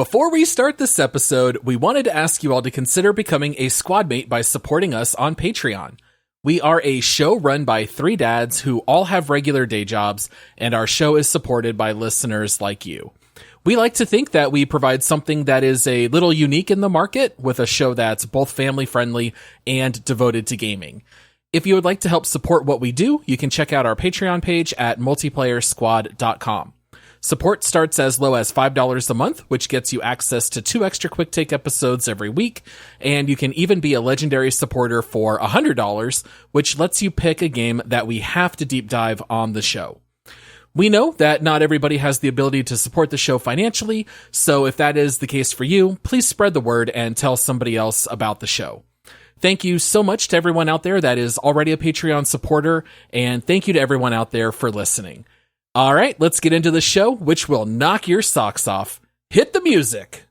Before we start this episode, we wanted to ask you all to consider becoming a squad mate by supporting us on Patreon. We are a show run by three dads who all have regular day jobs, and our show is supported by listeners like you. We like to think that we provide something that is a little unique in the market with a show that's both family friendly and devoted to gaming. If you would like to help support what we do, you can check out our Patreon page at multiplayersquad.com. Support starts as low as $5 a month, which gets you access to 2 extra quick take episodes every week, and you can even be a legendary supporter for $100, which lets you pick a game that we have to deep dive on the show. We know that not everybody has the ability to support the show financially, so if that is the case for you, please spread the word and tell somebody else about the show. Thank you so much to everyone out there that is already a Patreon supporter, and thank you to everyone out there for listening. All right, let's get into the show, which will knock your socks off. Hit the music.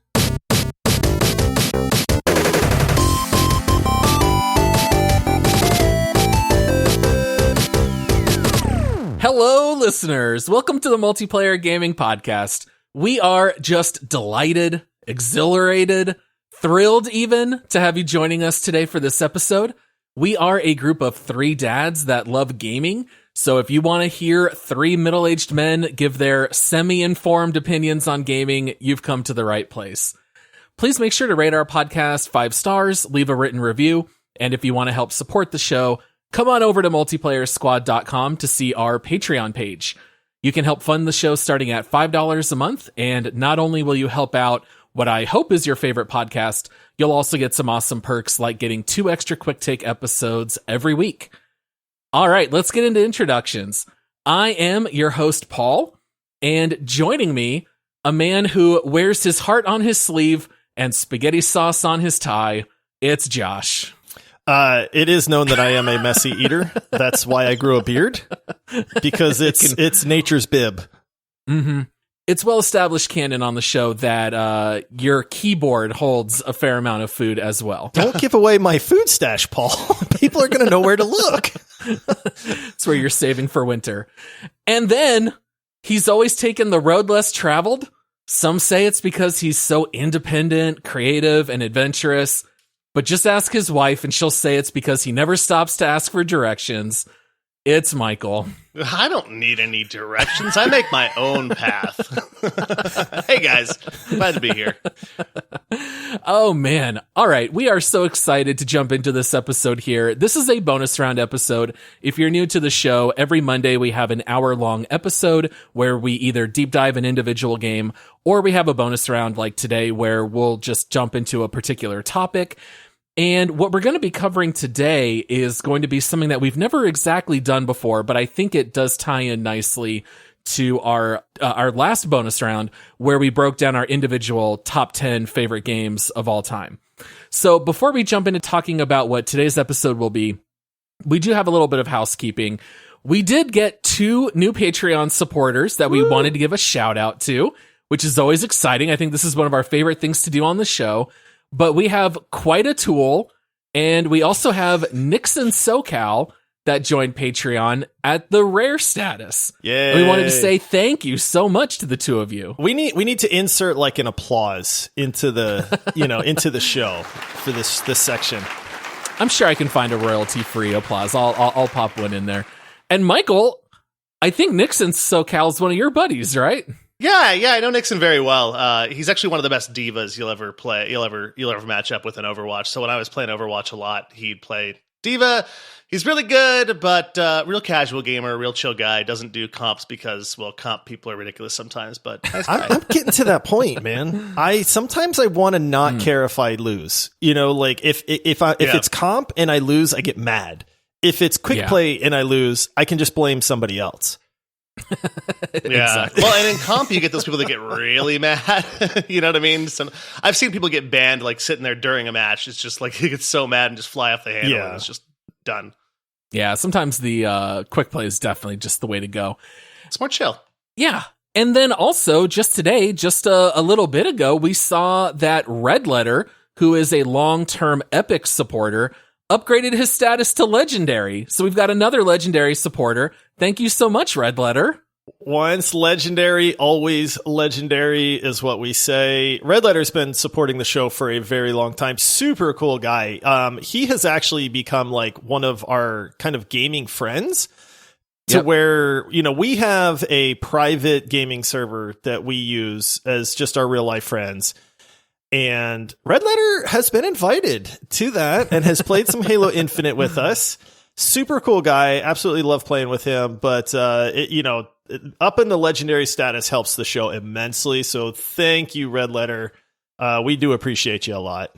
Hello, listeners. Welcome to the Multiplayer Gaming Podcast. We are just delighted, exhilarated, thrilled even to have you joining us today for this episode. We are a group of three dads that love gaming. So if you want to hear three middle-aged men give their semi-informed opinions on gaming, you've come to the right place. Please make sure to rate our podcast 5 stars, leave a written review, and if you want to help support the show, come on over to multiplayersquad.com to see our Patreon page. You can help fund the show starting at $5 a month, and not only will you help out what I hope is your favorite podcast, you'll also get some awesome perks like getting 2 extra quick take episodes every week. All right, let's get into introductions. I am your host, Paul, and joining me, a man who wears his heart on his sleeve and spaghetti sauce on his tie, it's Josh. It is known that I am a messy eater. That's why I grew a beard, because it's nature's bib. Mm-hmm. It's well-established canon on the show that your keyboard holds a fair amount of food as well. Don't give away my food stash, Paul. People are going to know where to look. It's where you're saving for winter. And then, he's always taken the road less traveled. Some say it's because he's so independent, creative, and adventurous. But just ask his wife, and she'll say it's because he never stops to ask for directions. It's Michael. I don't need any directions. I make my own path. Hey, guys. Glad to be here. Oh, man. All right. We are so excited to jump into this episode here. This is a bonus round episode. If you're new to the show, every Monday we have an hour-long episode where we either deep dive an individual game, or we have a bonus round like today where we'll just jump into a particular topic. And what we're going to be covering today is going to be something that we've never exactly done before, but I think it does tie in nicely to our last bonus round where we broke down our individual top 10 favorite games of all time. So before we jump into talking about what today's episode will be, we do have a little bit of housekeeping. We did get 2 new Patreon supporters that we wanted to give a shout out to, which is always exciting. I think this is one of our favorite things to do on the show. But we have quite a tool, and we also have Nixon SoCal that joined Patreon at the rare status. Yeah, we wanted to say thank you so much to the two of you. We need to insert like an applause into the into the show for this section. I'm sure I can find a royalty-free applause. I'll pop one in there. And Michael, I think Nixon SoCal is one of your buddies, right? Yeah, I know Nixon very well. He's actually one of the best divas you'll ever play, you'll ever match up with in Overwatch. So when I was playing Overwatch a lot, he'd play diva. He's really good, but real casual gamer, real chill guy. Doesn't do comps because, well, comp people are ridiculous sometimes. But nice guy. I'm getting to that point, man. Sometimes I want to not care if I lose. You know, like if it's comp and I lose, I get mad. If it's quick play and I lose, I can just blame somebody else. Exactly. Well, and in comp you get those people that get really mad. You know what I mean? I've seen people get banned like sitting there during a match. It's just like they get so mad and just fly off the handle and it's just done. Yeah, sometimes the quick play is definitely just the way to go. It's more chill. Yeah. And then also just today, just a little bit ago, we saw that Redletter, who is a long-term Epic supporter, upgraded his status to legendary. So we've got another legendary supporter. Thank you so much, Redletter. Once legendary, always legendary is what we say. Redletter's been supporting the show for a very long time. Super cool guy. He has actually become like one of our kind of gaming friends to where, we have a private gaming server that we use as just our real life friends. And Redletter has been invited to that and has played some Halo Infinite with us. Super cool guy. Absolutely love playing with him. But, up in the legendary status helps the show immensely. So thank you, Redletter. We do appreciate you a lot.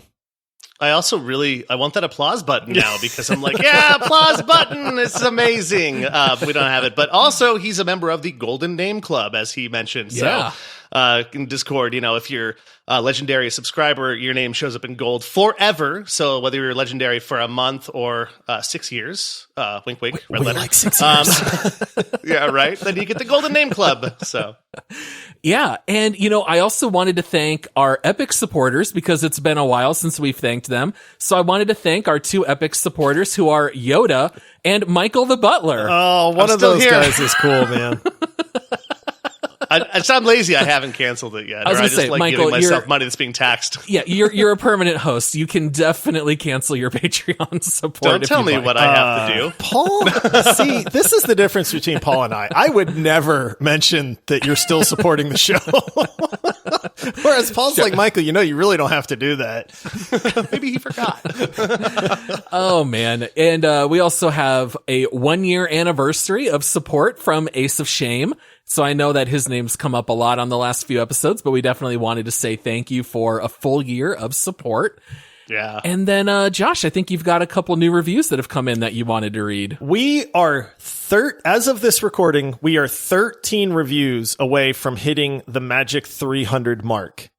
I also I want that applause button now because I'm like, yeah, applause button. It's amazing. We don't have it. But also he's a member of the Golden Name Club, as he mentioned. Yeah. So in Discord, if you're a legendary subscriber, your name shows up in gold forever. So whether you're legendary for a month or 6 years, wink, wink, red letter. Like 6 years. Yeah, right. Then you get the Golden Name Club. So. Yeah, and I also wanted to thank our Epic supporters because it's been a while since we've thanked them. So I wanted to thank our 2 Epic supporters who are Yoda and Michael the Butler. Oh, one of those guys is cool, man. I'm lazy. I haven't canceled it yet. I was going to say, like Michael, giving myself money that's being taxed. Yeah, you're a permanent host. You can definitely cancel your Patreon support. Don't tell me what I have to do. Paul, see, this is the difference between Paul and I. I would never mention that you're still supporting the show. Whereas Paul's like, Michael, you really don't have to do that. Maybe he forgot. Oh, man. And we also have a 1-year anniversary of support from AceofShame. So I know that his name's come up a lot on the last few episodes, but we definitely wanted to say thank you for a full year of support. Yeah. And then, Josh, I think you've got a couple new reviews that have come in that you wanted to read. We are as of this recording, we are 13 reviews away from hitting the magic 300 mark.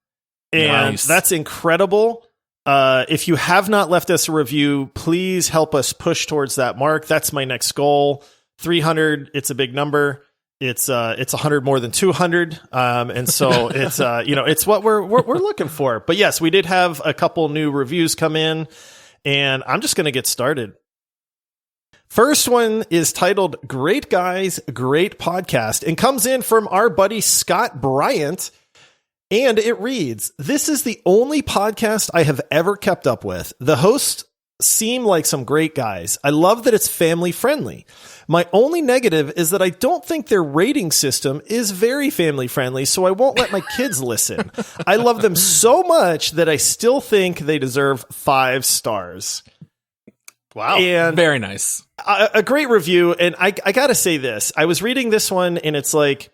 And that's incredible. If you have not left us a review, please help us push towards that mark. That's my next goal. 300, it's a big number. It's 100 more than 200. And so it's, it's what we're looking for. But yes, we did have a couple new reviews come in, and I'm just going to get started. First one is titled Great Guys, Great Podcast, and comes in from our buddy Scott Bryant. And it reads, "This is the only podcast I have ever kept up with. The hosts seem like some great guys. I love that it's family friendly. My only negative is that I don't think their rating system is very family friendly, so I won't let my kids listen. I love them so much that I still think they deserve 5 stars." Wow. And very nice. A great review. And I got to say this. I was reading this one and it's like,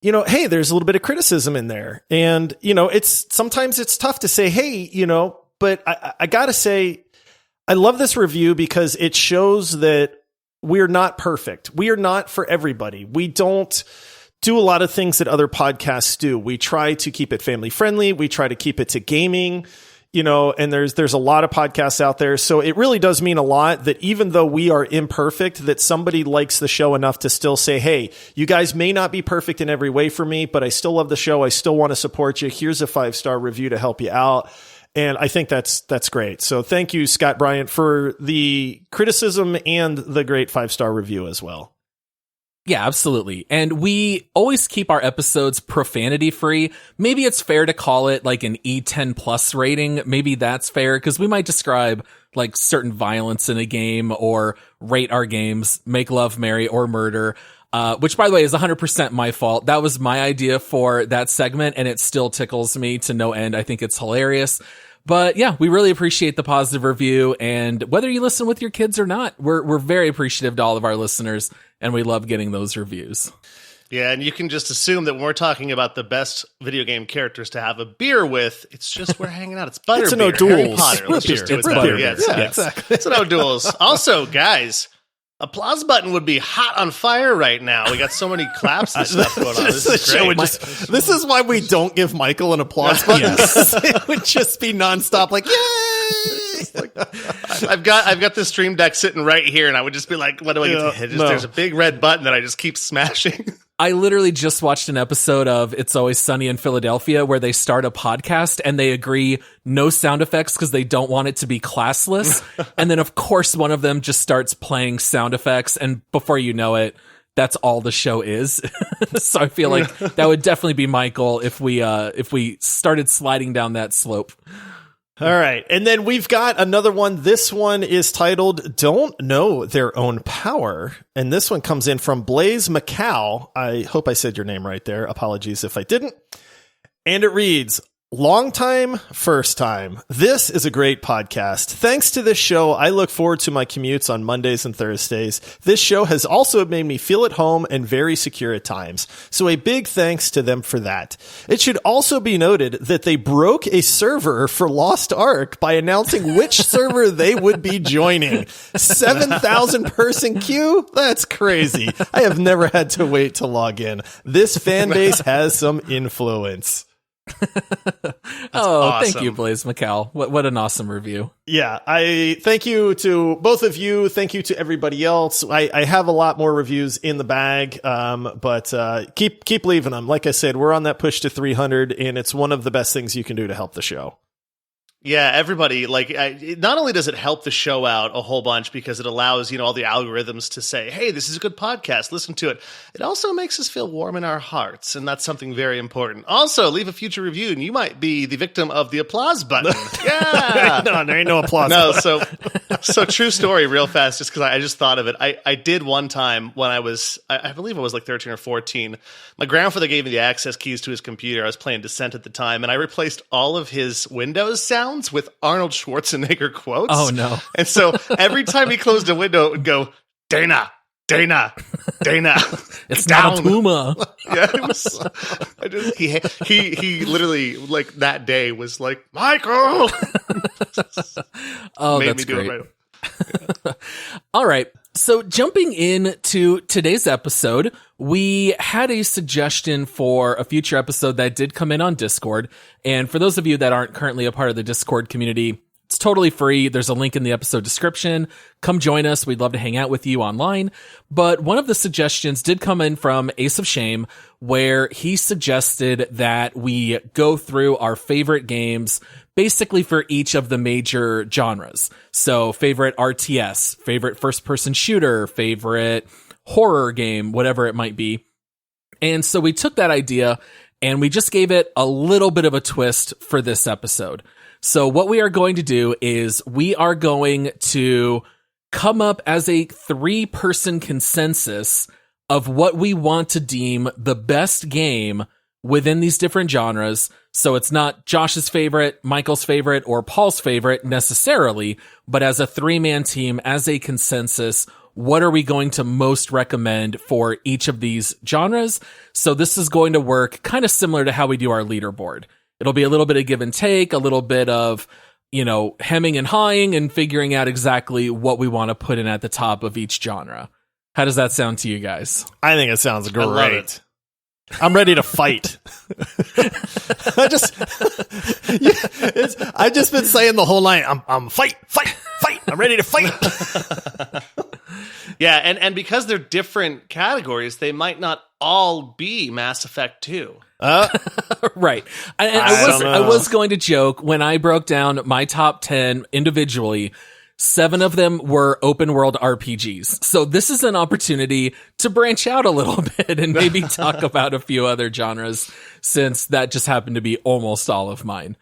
hey, there's a little bit of criticism in there. And, sometimes it's tough to say, hey, but I got to say, I love this review because it shows that we're not perfect. We are not for everybody. We don't do a lot of things that other podcasts do. We try to keep it family friendly. We try to keep it to gaming, and there's a lot of podcasts out there. So it really does mean a lot that even though we are imperfect, that somebody likes the show enough to still say, hey, you guys may not be perfect in every way for me, but I still love the show. I still want to support you. Here's a 5-star review to help you out. And I think that's great. So thank you, Scott Bryant, for the criticism and the great 5-star review as well. Yeah, absolutely. And we always keep our episodes profanity free. Maybe it's fair to call it like an E10 plus rating. Maybe that's fair because we might describe like certain violence in a game or rate our games, make love, marry, or murder. Which, by the way, is 100% my fault. That was my idea for that segment, and it still tickles me to no end. I think it's hilarious. But yeah, we really appreciate the positive review, and whether you listen with your kids or not, we're very appreciative to all of our listeners, and we love getting those reviews. Yeah, and you can just assume that when we're talking about the best video game characters to have a beer with, it's just we're hanging out. It's butterbeer. It's an O'Doul's. Let's just do it better. Yeah, exactly. It's an O'Doul's. Also, guys, applause button would be hot on fire right now. We got so many claps and stuff going on. This is great. This is why we don't give Michael an applause button. It would just be nonstop, like, yay! I've got this Stream Deck sitting right here, and I would just be like, what do I get to hit? There's a big red button that I just keep smashing. I literally just watched an episode of It's Always Sunny in Philadelphia where they start a podcast and they agree no sound effects because they don't want it to be classless. And then, of course, one of them just starts playing sound effects. And before you know it, that's all the show is. So I feel like that would definitely be Michael if we started sliding down that slope. All right. And then we've got another one. This one is titled Don't Know Their Own Power. And this one comes in from Blaze Macau. I hope I said your name right there. Apologies if I didn't. And it reads, long time, first time. This is a great podcast. Thanks to this show, I look forward to my commutes on Mondays and Thursdays. This show has also made me feel at home and very secure at times. So a big thanks to them for that. It should also be noted that they broke a server for Lost Ark by announcing which server they would be joining. 7,000 person queue? That's crazy. I have never had to wait to log in. This fan base has some influence. Awesome. Thank you, Blaze Macau. What an awesome review. Yeah, I thank you to both of you. Thank you to everybody else. I have a lot more reviews in the bag, but keep leaving them. Like I said, we're on that push to 300, and it's one of the best things you can do to help the show. Yeah, everybody, not only does it help the show out a whole bunch because it allows, all the algorithms to say, hey, this is a good podcast, listen to it. It also makes us feel warm in our hearts, and that's something very important. Also, leave a future review, and you might be the victim of the applause button. Yeah! No, there ain't no applause button. So true story real fast, just because I just thought of it. I did one time when I was, I believe I was like 13 or 14. My grandfather gave me the access keys to his computer. I was playing Descent at the time, and I replaced all of his Windows sounds with Arnold Schwarzenegger quotes. Oh no. And so every time he closed a window, it would go, Dana, Dana, Dana. It's not a Puma. Yeah, it was, he literally, like, that day was like, Michael. Oh, that's great. Yeah. All right. So jumping into today's episode, we had a suggestion for a future episode that did come in on Discord. And for those of you that aren't currently a part of the Discord community, it's totally free. There's a link in the episode description. Come join us. We'd love to hang out with you online. But one of the suggestions did come in from AceofShame, where he suggested that we go through our favorite games basically for each of the major genres. So favorite RTS, favorite first-person shooter, favorite horror game, whatever it might be. And so we took that idea and we just gave it a little bit of a twist for this episode. So what we are going to do is we are going to come up as a 3-person consensus of what we want to deem the best game within these different genres. So it's not Josh's favorite, Michael's favorite, or Paul's favorite necessarily, but as a 3-man team, as a consensus, what are we going to most recommend for each of these genres? So this is going to work kind of similar to how we do our leaderboard. It'll be a little bit of give and take, a little bit of, hemming and hawing and figuring out exactly what we want to put in at the top of each genre. How does that sound to you guys? I think it sounds great. I'm ready to fight. I just been saying the whole night, I'm fight. I'm ready to fight. Yeah, and because they're different categories, they might not all be Mass Effect 2. Right. I was going to joke when I broke down my top 10 individually. 7 of them were open world RPGs. So this is an opportunity to branch out a little bit and maybe talk about a few other genres, since that just happened to be almost all of mine.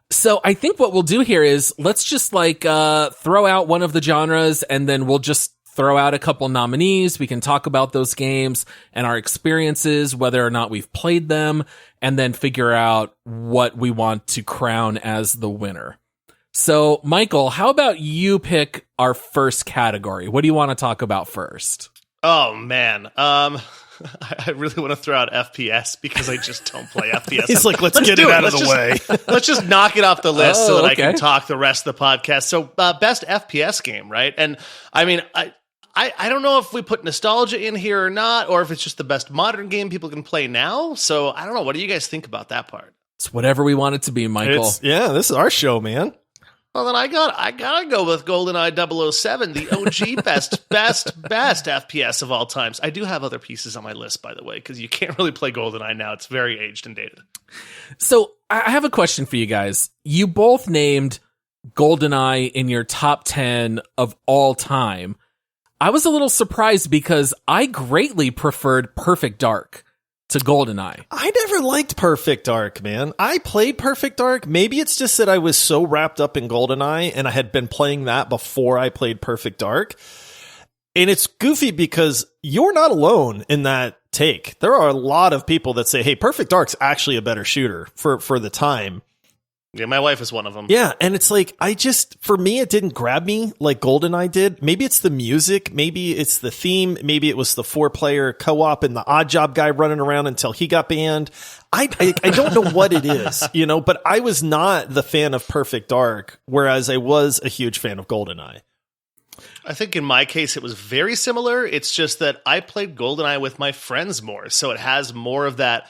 So I think what we'll do here is let's just throw out one of the genres, and then we'll just throw out a couple nominees. We can talk about those games and our experiences, whether or not we've played them, and then figure out what we want to crown as the winner. So, Michael, how about you pick our first category? What do you want to talk about first? Oh, man. I really want to throw out FPS because I just don't play FPS. He's like, let's get it out of the way. Let's just knock it off the list so that I can talk the rest of the podcast. So, best FPS game, right? And, I mean, I don't know if we put nostalgia in here or not, or if it's just the best modern game people can play now. So, I don't know. What do you guys think about that part? It's whatever we want it to be, Michael. This is our show, man. Well, then I gotta go with GoldenEye 007, the OG best FPS of all times. I do have other pieces on my list, by the way, because you can't really play GoldenEye now. It's very aged and dated. So I have a question for you guys. You both named GoldenEye in your top 10 of all time. I was a little surprised because I greatly preferred Perfect Dark to GoldenEye. I never liked Perfect Dark, man. I played Perfect Dark. Maybe it's just that I was so wrapped up in GoldenEye and I had been playing that before I played Perfect Dark. And it's goofy because you're not alone in that take. There are a lot of people that say, hey, Perfect Dark's actually a better shooter for the time. Yeah, my wife is one of them. Yeah, and it's like, for me, it didn't grab me like GoldenEye did. Maybe it's the music, maybe it's the theme, maybe it was the 4-player co-op and the odd job guy running around until he got banned. I don't know what it is, but I was not the fan of Perfect Dark, whereas I was a huge fan of GoldenEye. I think in my case, it was very similar. It's just that I played GoldenEye with my friends more, so it has more of that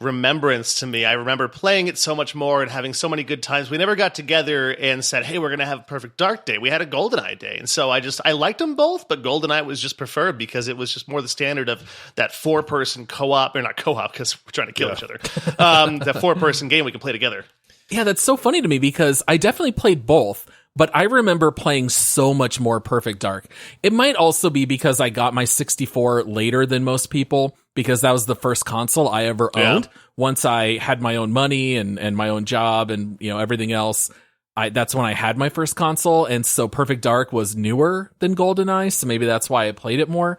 remembrance to me. I remember playing it so much more and having so many good times. We never got together and said, hey, we're going to have a Perfect Dark day. We had a GoldenEye day. And so I liked them both, but GoldenEye was just preferred because it was just more the standard of that 4-person co-op, or not co-op because we're trying to kill each other. That 4-person game we can play together. Yeah, that's so funny to me because I definitely played both, but I remember playing so much more Perfect Dark. It might also be because I got my 64 later than most people, because that was the first console I ever owned. Once I had my own money and my own job and everything else, that's when I had my first console. And so Perfect Dark was newer than GoldenEye, so maybe that's why I played it more.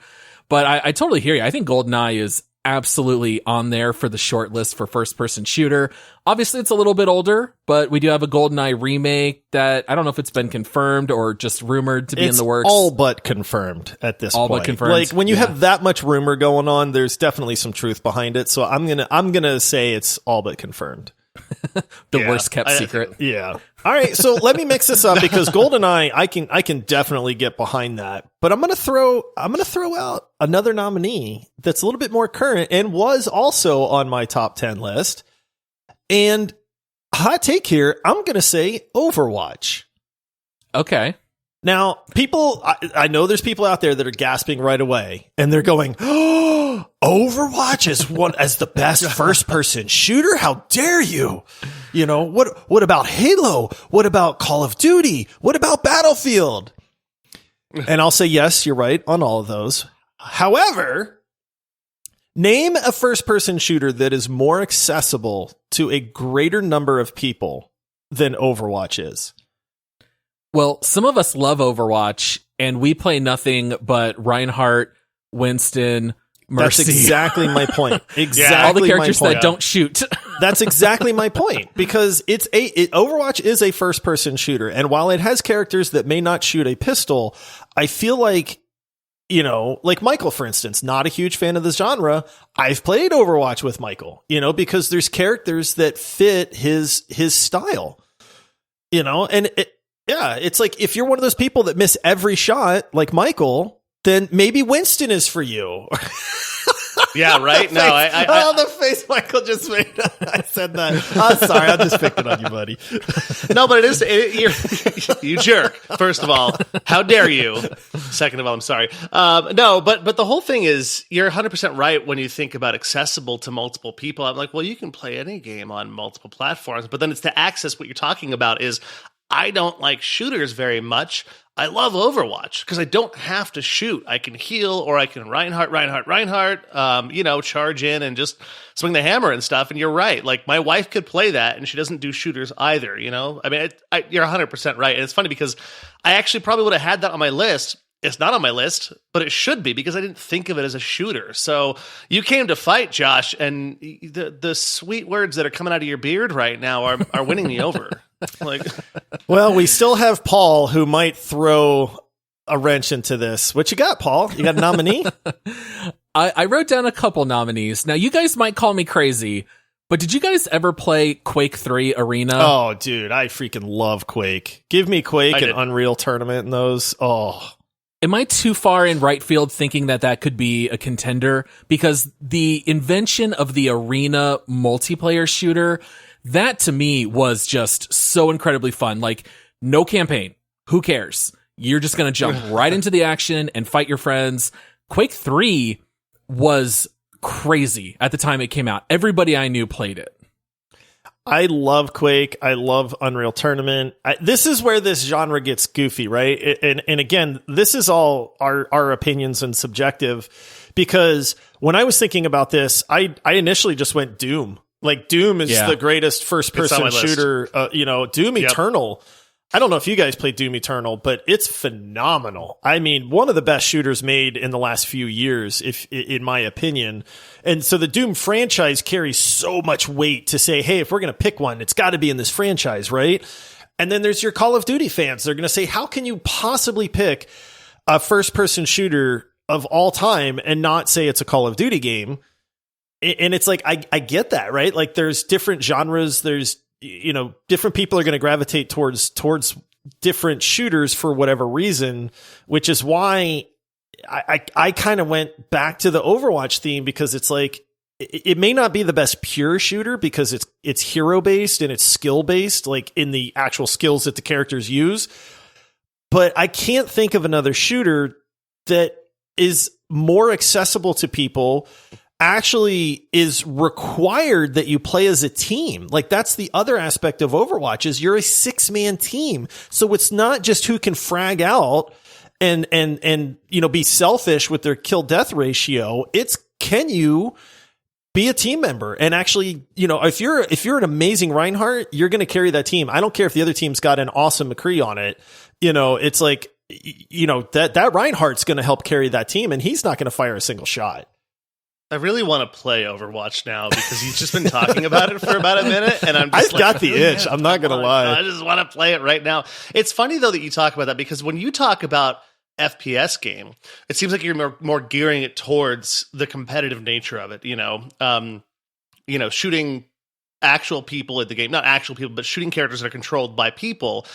But I totally hear you. I think GoldenEye is absolutely on there for the short list for first-person shooter. Obviously, it's a little bit older, but we do have a GoldenEye remake that I don't know if it's been confirmed or just rumored to be in the works. All but confirmed at this point. All but confirmed. Like when you have that much rumor going on, there's definitely some truth behind it. So I'm gonna say it's all but confirmed. The worst kept secret. Yeah. All right. So let me mix this up because GoldenEye, I can definitely get behind that. But I'm gonna throw out another nominee that's a little bit more current and was also on my top 10 list. And hot take here, I'm gonna say Overwatch. Okay. Now, people, I know there's people out there that are gasping right away, and they're going, "Oh, Overwatch as the best first-person shooter? How dare you? What about Halo? What about Call of Duty? What about Battlefield?" And I'll say, yes, you're right on all of those. However, name a first-person shooter that is more accessible to a greater number of people than Overwatch is. Well, some of us love Overwatch, and we play nothing but Reinhardt, Winston, Mercy. That's exactly my point. Exactly, all the characters that don't shoot. That's exactly my point, because Overwatch is a first-person shooter, and while it has characters that may not shoot a pistol, I feel like, like Michael, for instance, not a huge fan of the genre. I've played Overwatch with Michael, because there's characters that fit his style, and it's like if you're one of those people that miss every shot, like Michael, then maybe Winston is for you. Yeah, right? No, the face Michael just made. I said that. I'm sorry. I'm just picking on you, buddy. No, but you jerk. First of all, how dare you? Second of all, I'm sorry. No, but the whole thing is, you're 100% right when you think about accessible to multiple people. I'm like, well, you can play any game on multiple platforms, but then it's to access what you're talking about is, I don't like shooters very much. I love Overwatch because I don't have to shoot. I can heal, or I can Reinhardt, charge in and just swing the hammer and stuff. And you're right. Like, my wife could play that, and she doesn't do shooters either, I mean, you're 100% right. And it's funny because I actually probably would have had that on my list. It's not on my list, but it should be because I didn't think of it as a shooter. So you came to fight, Josh, and the sweet words that are coming out of your beard right now are winning me over. Well, we still have Paul, who might throw a wrench into this. What you got, Paul? You got a nominee? I wrote down a couple nominees. Now, you guys might call me crazy, but did you guys ever play Quake 3 Arena? Oh, dude, I freaking love Quake. Give me Quake and Unreal Tournament and those. Oh. Am I too far in right field thinking that could be a contender? Because the invention of the arena multiplayer shooter, that to me was just so incredibly fun. Like, no campaign. Who cares? You're just going to jump right into the action and fight your friends. Quake 3 was crazy at the time it came out. Everybody I knew played it. I love Quake. I love Unreal Tournament. This is where this genre gets goofy, right? And again, this is all our opinions and subjective, because when I was thinking about this, I initially just went Doom. Like, Doom is the greatest first-person shooter. Doom Eternal. I don't know if you guys played Doom Eternal, but it's phenomenal. I mean, one of the best shooters made in the last few years, in my opinion. And so the Doom franchise carries so much weight to say, hey, if we're going to pick one, it's got to be in this franchise, right? And then there's your Call of Duty fans. They're going to say, how can you possibly pick a first-person shooter of all time and not say it's a Call of Duty game? And it's like, I get that, right? Like, there's different genres. There's, different people are going to gravitate towards different shooters for whatever reason, which is why I kind of went back to the Overwatch theme, because it's like, it may not be the best pure shooter because it's hero based and it's skill based, like in the actual skills that the characters use. But I can't think of another shooter that is more accessible to people, actually is required that you play as a team. Like, that's the other aspect of Overwatch, is you're a 6-man team. So it's not just who can frag out and be selfish with their kill death ratio. It's, can you be a team member? And actually, if you're an amazing Reinhardt, you're going to carry that team. I don't care if the other team's got an awesome McCree on it. It's like, that Reinhardt's going to help carry that team, and he's not going to fire a single shot. I really want to play Overwatch now, because you've just been talking about it for about a minute, and I've got the itch. I'm not going to lie. I just want to play it right now. It's funny, though, that you talk about that, because when you talk about FPS game, it seems like you're more gearing it towards the competitive nature of it. Shooting actual people at the game, not actual people, but shooting characters that are controlled by people.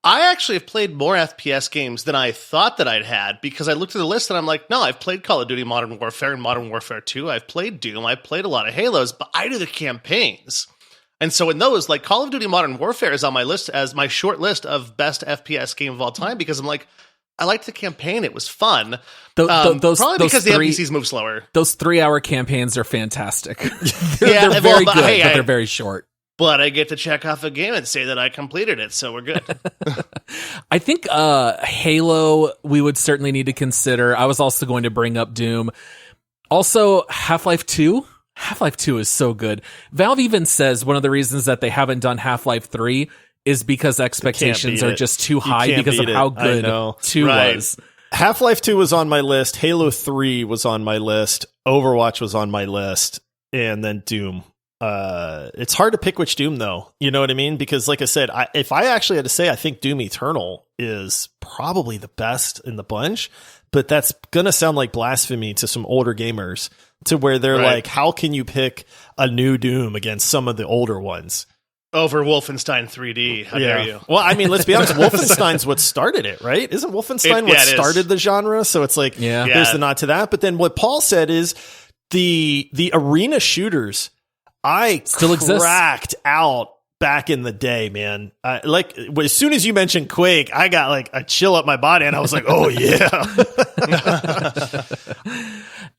I actually have played more FPS games than I thought that I'd had, because I looked at the list and I'm like, no, I've played Call of Duty Modern Warfare and Modern Warfare 2. I've played Doom. I've played a lot of Halos, but I do the campaigns. And so in those, like, Call of Duty Modern Warfare is on my list as my short list of best FPS game of all time, because I'm like, I liked the campaign. It was fun. Probably because the NPCs move slower. Those 3-hour campaigns are fantastic. they're very good, but they're very short. But I get to check off a game and say that I completed it, so we're good. I think Halo we would certainly need to consider. I was also going to bring up Doom. Also, Half-Life 2. Half-Life 2 is so good. Valve even says one of the reasons that they haven't done Half-Life 3 is because expectations are just too high because of how good 2 was. Half-Life 2 was on my list. Halo 3 was on my list. Overwatch was on my list. And then Doom. It's hard to pick which Doom, though. You know what I mean? Because, like I said, if I actually had to say, I think Doom Eternal is probably the best in the bunch, but that's going to sound like blasphemy to some older gamers, to where they're like, how can you pick a new Doom against some of the older ones? Over Wolfenstein 3D. How dare you? Well, I mean, let's be honest. Wolfenstein's what started it, right? Isn't Wolfenstein what started the genre? So it's like, there's the nod to that. But then what Paul said is the arena shooters, I still cracked out back in the day, man. Like, as soon as you mentioned Quake, I got like a chill up my body, and I was like, oh yeah.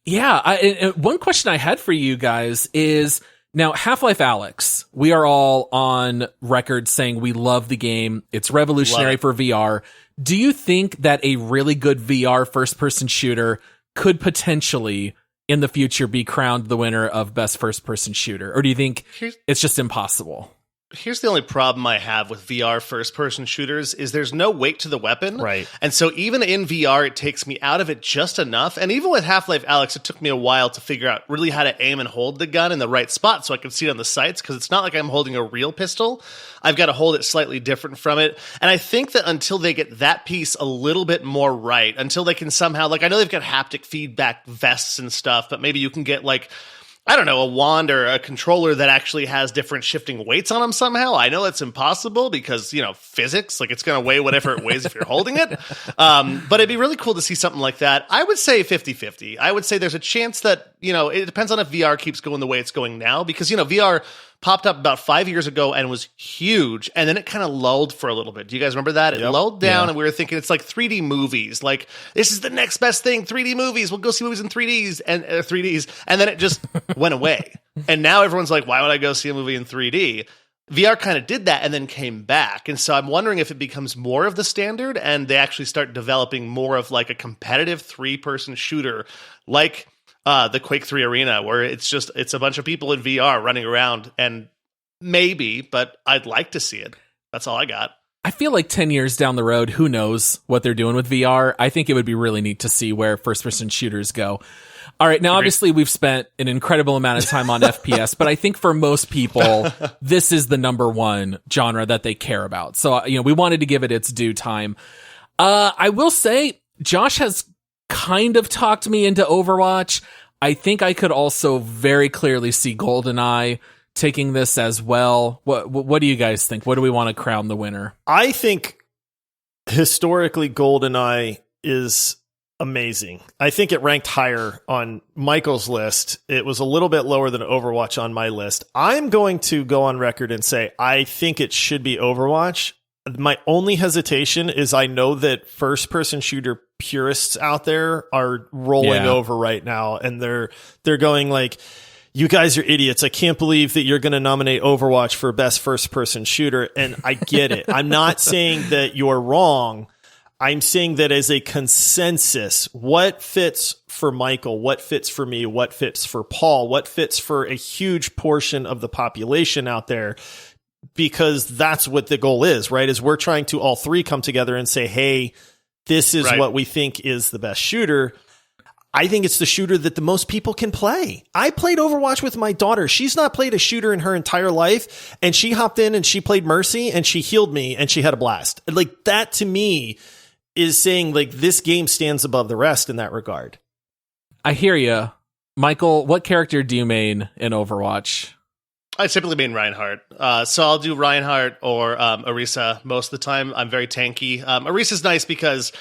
Yeah. One question I had for you guys is, now Half-Life Alyx, we are all on record saying we love the game. It's revolutionary for VR. Do you think that a really good VR first-person shooter could potentially in the future be crowned the winner of best first-person shooter? Or do you think it's just impossible? Here's the only problem I have with VR first-person shooters is there's no weight to the weapon. Right. And so even in VR, it takes me out of it just enough. And even with Half-Life Alyx, it took me a while to figure out really how to aim and hold the gun in the right spot so I could see it on the sights, because it's not like I'm holding a real pistol. I've got to hold it slightly different from it. And I think that until they get that piece a little bit more right, until they can somehow, like, I know they've got haptic feedback vests and stuff, but maybe you can get, like, I don't know, a wand or a controller that actually has different shifting weights on them somehow. I know it's impossible because, physics, like, it's going to weigh whatever it weighs if you're holding it. But it'd be really cool to see something like that. I would say 50-50. I would say there's a chance that, it depends on if VR keeps going the way it's going now, because, VR popped up about 5 years ago and was huge, and then it kind of lulled for a little bit. Do you guys remember that? It lulled down, and we were thinking it's like 3D movies. Like, this is the next best thing, 3D movies. We'll go see movies in 3Ds, and then it just went away. And now everyone's like, why would I go see a movie in 3D? VR kind of did that and then came back. And so I'm wondering if it becomes more of the standard and they actually start developing more of like a competitive 3-person shooter like the Quake 3 Arena, where it's a bunch of people in VR running around, and maybe, but I'd like to see it. That's all I got. I feel like 10 years down the road, who knows what they're doing with VR. I think it would be really neat to see where first-person shooters go. All right, now obviously we've spent an incredible amount of time on FPS, but I think for most people, this is the number one genre that they care about. So, we wanted to give it its due time. I will say, Josh has kind of talked me into Overwatch. I think I could also very clearly see GoldenEye taking this as well. What do you guys think? What do we want to crown the winner? I think historically GoldenEye is amazing. I think it ranked higher on Michael's list. It was a little bit lower than Overwatch on my list. I'm going to go on record and say I think it should be Overwatch. My only hesitation is I know that first-person shooter purists out there are rolling over right now, and they're going like, you guys are idiots. I can't believe that you're going to nominate Overwatch for best first-person shooter, and I get it. I'm not saying that you're wrong. I'm saying that as a consensus, what fits for Michael, what fits for me, what fits for Paul, what fits for a huge portion of the population out there, because that's what the goal is, right? Is we're trying to all three come together and say, hey, this is what we think is the best shooter. I think it's the shooter that the most people can play. I played Overwatch with my daughter. She's not played a shooter in her entire life, and she hopped in and she played Mercy and she healed me and she had a blast. Like, that to me is saying like this game stands above the rest in that regard. I hear you. Michael, what character do you main in Overwatch? I typically main Reinhardt. So I'll do Reinhardt or Orisa most of the time. I'm very tanky. Orisa's nice because,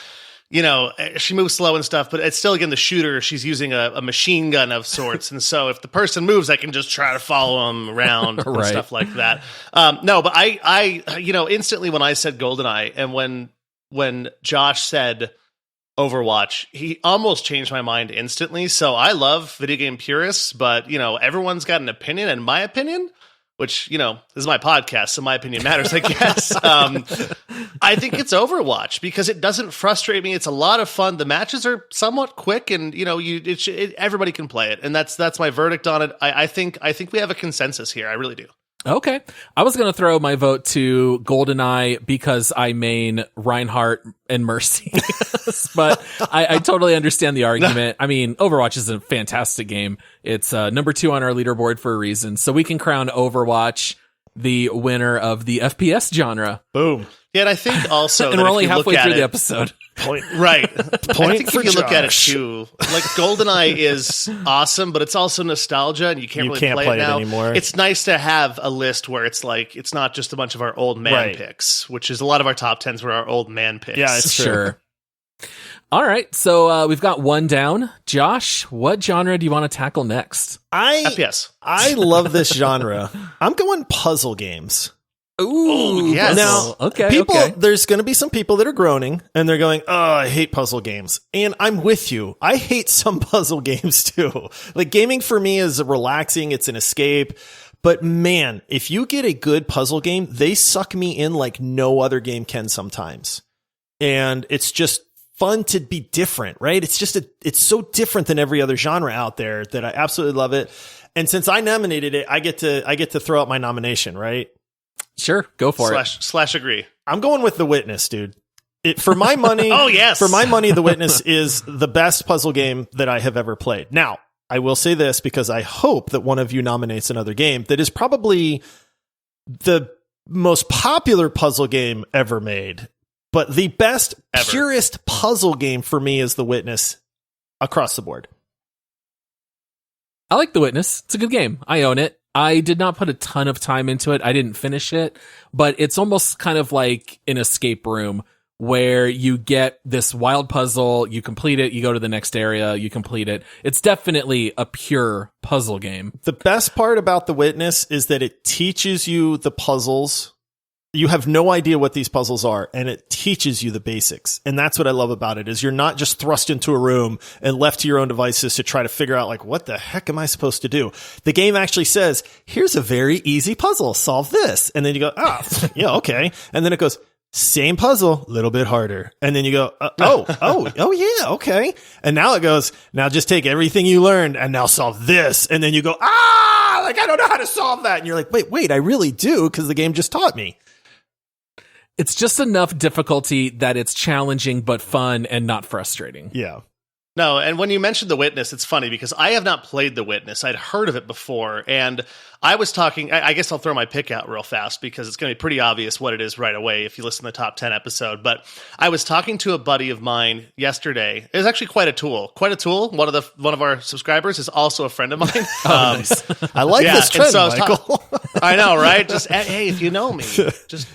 she moves slow and stuff, but it's still, again, the shooter. She's using a machine gun of sorts. And so if the person moves, I can just try to follow them around and stuff like that. No, but I instantly when I said GoldenEye and when Josh said Overwatch, he almost changed my mind instantly. So I love video game purists, but everyone's got an opinion, and my opinion, which this is my podcast, so my opinion matters, I guess. I think it's Overwatch because it doesn't frustrate me. It's a lot of fun. The matches are somewhat quick, and everybody can play it, and that's my verdict on it. I think we have a consensus here. I really do. Okay. I was going to throw my vote to GoldenEye because I main Reinhardt and Mercy. But I totally understand the argument. I mean, Overwatch is a fantastic game. It's number 2 on our leaderboard for a reason. So we can crown Overwatch the winner of the FPS genre. Boom. Yeah, and I think also and we're only halfway through the episode. Right. I think if you look at it too, like GoldenEye is awesome, but it's also nostalgia, and you can't really play it now anymore. It's nice to have a list where it's like it's not just a bunch of our old man picks, which is a lot of our top 10s were our old man picks. Yeah, it's sure. All right, so we've got one down. Josh, what genre do you want to tackle next? FPS. I love this genre. I'm going puzzle games. Ooh, yes. Now, okay. There's going to be some people that are groaning and they're going, "Oh, I hate puzzle games." And I'm with you. I hate some puzzle games too. Like, gaming for me is relaxing. It's an escape. But man, if you get a good puzzle game, they suck me in like no other game can sometimes. And it's just fun to be different, right? It's so different than every other genre out there that I absolutely love it. And since I nominated it, I get to throw out my nomination, right? Sure, go for it. Slash agree. I'm going with The Witness, dude. For my money, oh yes, for my money, The Witness is the best puzzle game that I have ever played. Now, I will say this because I hope that one of you nominates another game that is probably the most popular puzzle game ever made, but the best, purest puzzle game for me is The Witness across the board. I like The Witness. It's a good game. I own it. I did not put a ton of time into it. I didn't finish it, but it's almost kind of like an escape room where you get this wild puzzle, you complete it, you go to the next area, you complete it. It's definitely a pure puzzle game. The best part about The Witness is that it teaches you the puzzles you have no idea what these puzzles are, and it teaches you the basics. And that's what I love about it, is you're not just thrust into a room and left to your own devices to try to figure out, like, what the heck am I supposed to do? The game actually says, here's a very easy puzzle, solve this. And then you go, yeah, okay. And then it goes, same puzzle, a little bit harder. And then you go, oh yeah, okay. And now it goes, now just take everything you learned and now solve this. And then you go, like, I don't know how to solve that. And you're like, wait, I really do, because the game just taught me. It's just enough difficulty that it's challenging but fun and not frustrating. Yeah. No, and when you mentioned The Witness, it's funny because I have not played The Witness. I'd heard of it before, and I was talking, I guess I'll throw my pick out real fast because it's going to be pretty obvious what it is right away if you listen to the top 10 episode, but I was talking to a buddy of mine yesterday. It was actually quite a tool. One of our subscribers is also a friend of mine. Nice. I like this trend, so Michael. I know, right? Just, hey, if you know me, just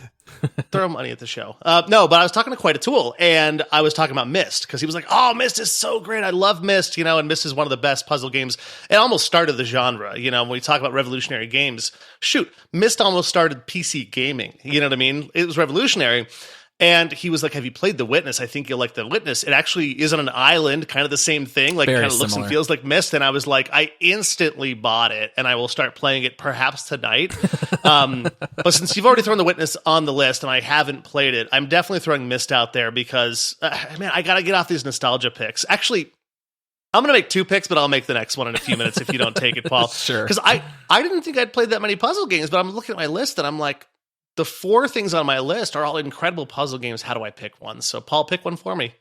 throw money at the show. No, but I was talking to Quite a Tool, and I was talking about Myst, because he was like, oh, Myst is so great. I love Myst, and Myst is one of the best puzzle games. It almost started the genre, when we talk about revolutionary games. Shoot, Myst almost started PC gaming. You know what I mean? It was revolutionary. And he was like, have you played The Witness? I think you'll like The Witness. It actually is on an island, kind of the same thing, like very kind of looks similar. and feels like Myst. And I was like, I instantly bought it, and I will start playing it perhaps tonight. But since you've already thrown The Witness on the list and I haven't played it, I'm definitely throwing Myst out there because, man, I got to get off these nostalgia picks. Actually, I'm going to make 2 picks, but I'll make the next one in a few minutes if you don't take it, Paul. Sure. Because I didn't think I'd played that many puzzle games, but I'm looking at my list and I'm like, the 4 things on my list are all incredible puzzle games. How do I pick one? So, Paul, pick one for me.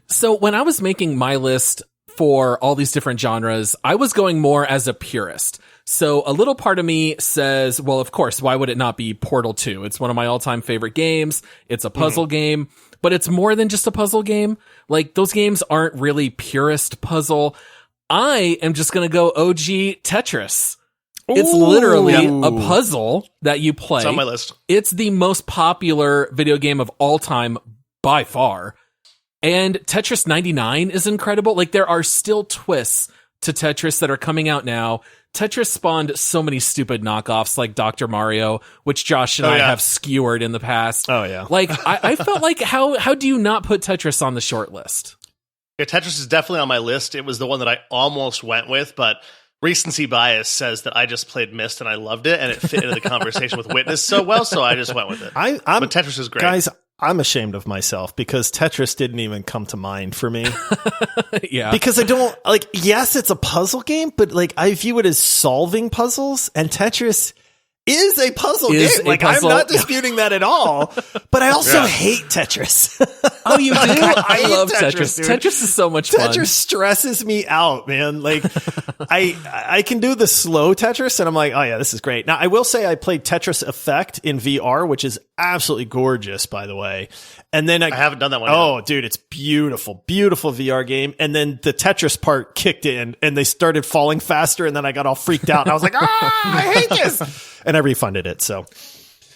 So when I was making my list for all these different genres, I was going more as a purist. So a little part of me says, well, of course, why would it not be Portal 2? It's one of my all-time favorite games. It's a puzzle game, but it's more than just a puzzle game. Like, those games aren't really purist puzzle. I am just going to go OG Tetris. It's literally a puzzle that you play. It's on my list. It's the most popular video game of all time by far. And Tetris 99 is incredible. Like, there are still twists to Tetris that are coming out now. Tetris spawned so many stupid knockoffs like Dr. Mario, which Josh and I have skewered in the past. Oh, yeah. Like, I felt like, how do you not put Tetris on the short list? Yeah, Tetris is definitely on my list. It was the one that I almost went with, but recency bias says that I just played Myst and I loved it, and it fit into the conversation with Witness so well, so I just went with it. But Tetris is great. Guys, I'm ashamed of myself because Tetris didn't even come to mind for me. Yeah. Because I don't, like, yes, it's a puzzle game, but, like, I view it as solving puzzles, and Tetris is a puzzle game. Like, I'm not disputing that at all, but I also hate Tetris. Oh, you do? I love Tetris, Tetris. dude. Tetris is so much fun. Tetris stresses me out, man. Like, I can do the slow Tetris, and I'm like, oh yeah, this is great. Now, I will say I played Tetris Effect in VR, which is absolutely gorgeous, by the way. And then I haven't done that one Oh, yet. dude, it's beautiful, beautiful VR game. And then the Tetris part kicked in, and they started falling faster, and then I got all freaked out. And I was like, I hate this. And I refunded it, so...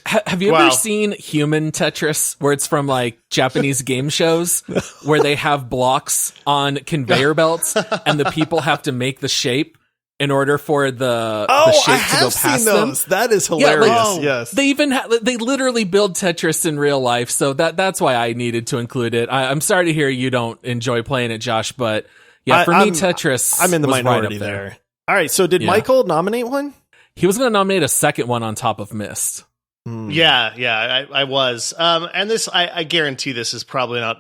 Have you ever seen Human Tetris, where it's from, like, Japanese game shows, where they have blocks on conveyor belts, and the people have to make the shape in order for the shape to go past them? That is hilarious. Yes, they even they literally build Tetris in real life, so that's why I needed to include it. I'm sorry to hear you don't enjoy playing it, Josh, but yeah, for me, Tetris, I'm in the was minority right up there. All right, so did Michael nominate one? He was going to nominate a second one on top of Myst. Yeah, I was. And this, I guarantee this is probably not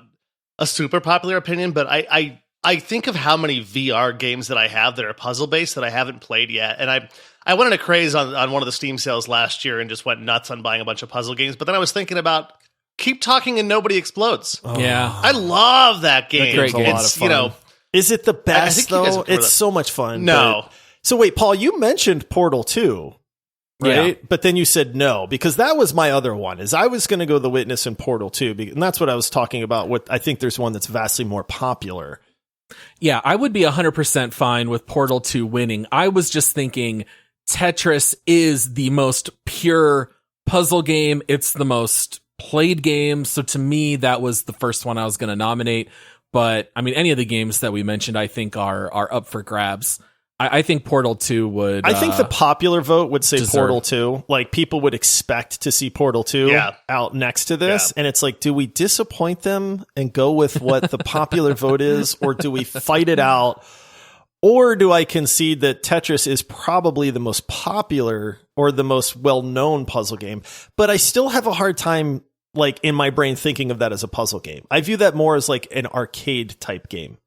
a super popular opinion, but I think of how many VR games that I have that are puzzle-based that I haven't played yet. And I went in a craze on one of the Steam sales last year and just went nuts on buying a bunch of puzzle games. But then I was thinking about Keep Talking and Nobody Explodes. Oh. Yeah. I love that game. Great game. A lot of fun. Is it the best, though? It's so much fun. No. So wait, Paul, you mentioned Portal 2. Right. Yeah. But then you said no, because that was my other one, is I was going to go The Witness and Portal 2. And that's what I was talking about. What I think there's one that's vastly more popular. Yeah, I would be 100% fine with Portal 2 winning. I was just thinking Tetris is the most pure puzzle game. It's the most played game. So to me, that was the first one I was going to nominate. But I mean, any of the games that we mentioned, I think are up for grabs. I think Portal 2 would... I think the popular vote would say Portal 2. Like, people would expect to see Portal 2 out next to this. And it's like, do we disappoint them and go with what the popular vote is? Or do we fight it out? Or do I concede that Tetris is probably the most popular or the most well-known puzzle game? But I still have a hard time, like, in my brain thinking of that as a puzzle game. I view that more as like an arcade type game.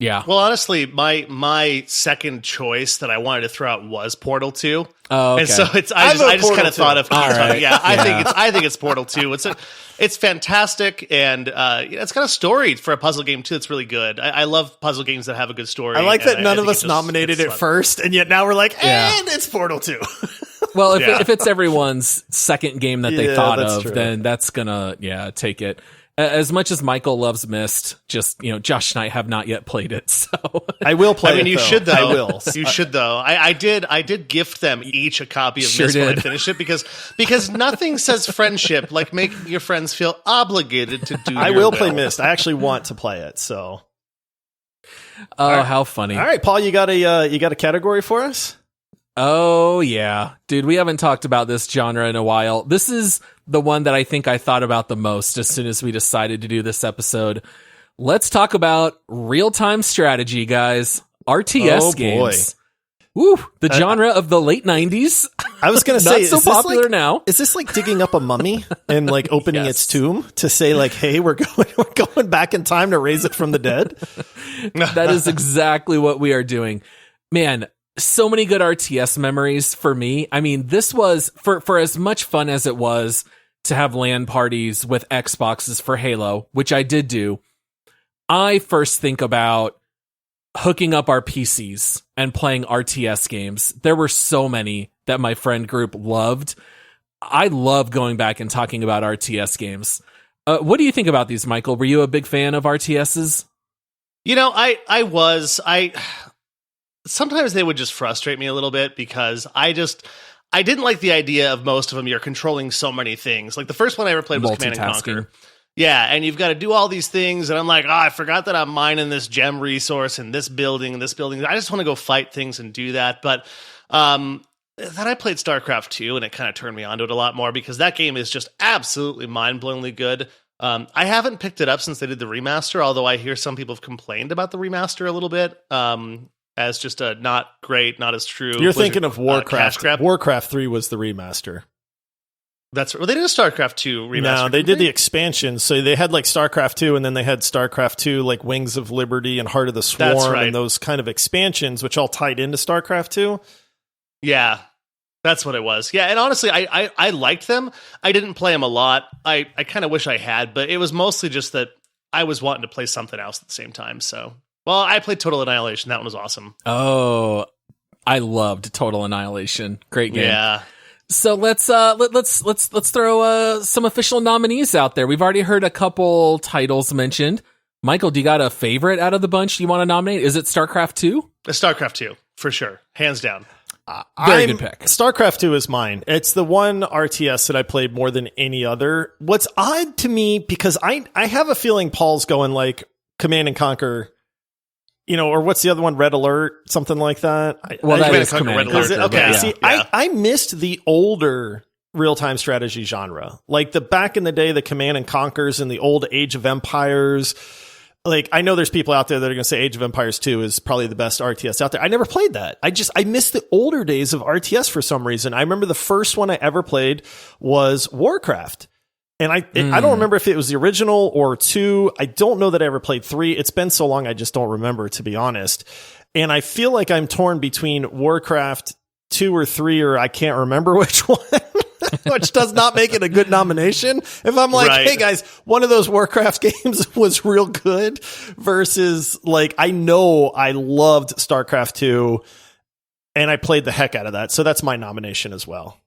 Yeah. Well, honestly, my second choice that I wanted to throw out was Portal 2. Oh, okay. And so I just kind of thought of right. I think it's Portal 2. It's fantastic, and it's got a story for a puzzle game too. It's really good. I love puzzle games that have a good story. I like that none of us nominated it first, and yet now we're like, and it's Portal 2. Well, if it's everyone's second game that they thought of, true. then that's gonna take it. As much as Michael loves Myst, just, Josh and I have not yet played it, so I will play it. I mean, you though. should though. I will. You should though. I did gift them each a copy of Myst when I finished it because nothing says friendship like making your friends feel obligated to do. I will play Myst. I actually want to play it. So, right. How funny! All right, Paul, you got a category for us? Oh yeah, dude, we haven't talked about this genre in a while. This is the one that I think I thought about the most as soon as we decided to do this episode. Let's talk about real-time strategy, guys. RTS games. Woo, the genre of the late 90s. I was going to say, not so popular now. Is this like digging up a mummy and like opening its tomb to say like, hey, we're going back in time to raise it from the dead? That is exactly what we are doing. Man, so many good RTS memories for me. I mean, this was for as much fun as it was to have LAN parties with Xboxes for Halo, which I did do. I first think about hooking up our PCs and playing RTS games. There were so many that my friend group loved. I love going back and talking about RTS games. What do you think about these, Michael? Were you a big fan of RTSs? I was. Sometimes they would just frustrate me a little bit because I didn't like the idea of most of them. You're controlling so many things. Like the first one I ever played was Command and Conquer. Yeah, and you've got to do all these things, and I'm like, I forgot that I'm mining this gem resource and this building and this building. I just want to go fight things and do that. But then I played Starcraft 2, and it kind of turned me onto it a lot more because that game is just absolutely mind-blowingly good. I haven't picked it up since they did the remaster, although I hear some people have complained about the remaster a little bit. As just a not great, not as true. You're thinking of Warcraft. Warcraft 3 was the remaster. They did a StarCraft 2 remaster. No, they did the expansion. So they had like StarCraft 2, and then they had StarCraft 2, like Wings of Liberty and Heart of the Swarm, and those kind of expansions, which all tied into StarCraft 2. Yeah, that's what it was. Yeah, and honestly, I liked them. I didn't play them a lot. I kind of wish I had, but it was mostly just that I was wanting to play something else at the same time. So, well, I played Total Annihilation. That one was awesome. Oh, I loved Total Annihilation. Great game. Yeah. So let's throw some official nominees out there. We've already heard a couple titles mentioned. Michael, do you got a favorite out of the bunch you want to nominate? Is it StarCraft 2? StarCraft 2, for sure. Hands down. Very good pick. StarCraft 2 is mine. It's the one RTS that I played more than any other. What's odd to me, because I have a feeling Paul's going like Command and Conquer, or what's the other one? Red Alert, something like that. That is Command and Conquer. Okay, yeah. see, yeah. I missed the older real-time strategy genre. Like the back in the day, the Command and Conquers and the old Age of Empires. Like, I know there's people out there that are going to say Age of Empires 2 is probably the best RTS out there. I never played that. I missed the older days of RTS for some reason. I remember the first one I ever played was Warcraft. And I don't remember if it was the original or 2. I don't know that I ever played 3. It's been so long, I just don't remember, to be honest. And I feel like I'm torn between Warcraft 2 or 3, or I can't remember which one. Which does not make it a good nomination. If I'm like, hey guys, one of those Warcraft games was real good versus like, I know I loved StarCraft 2 and I played the heck out of that. So that's my nomination as well.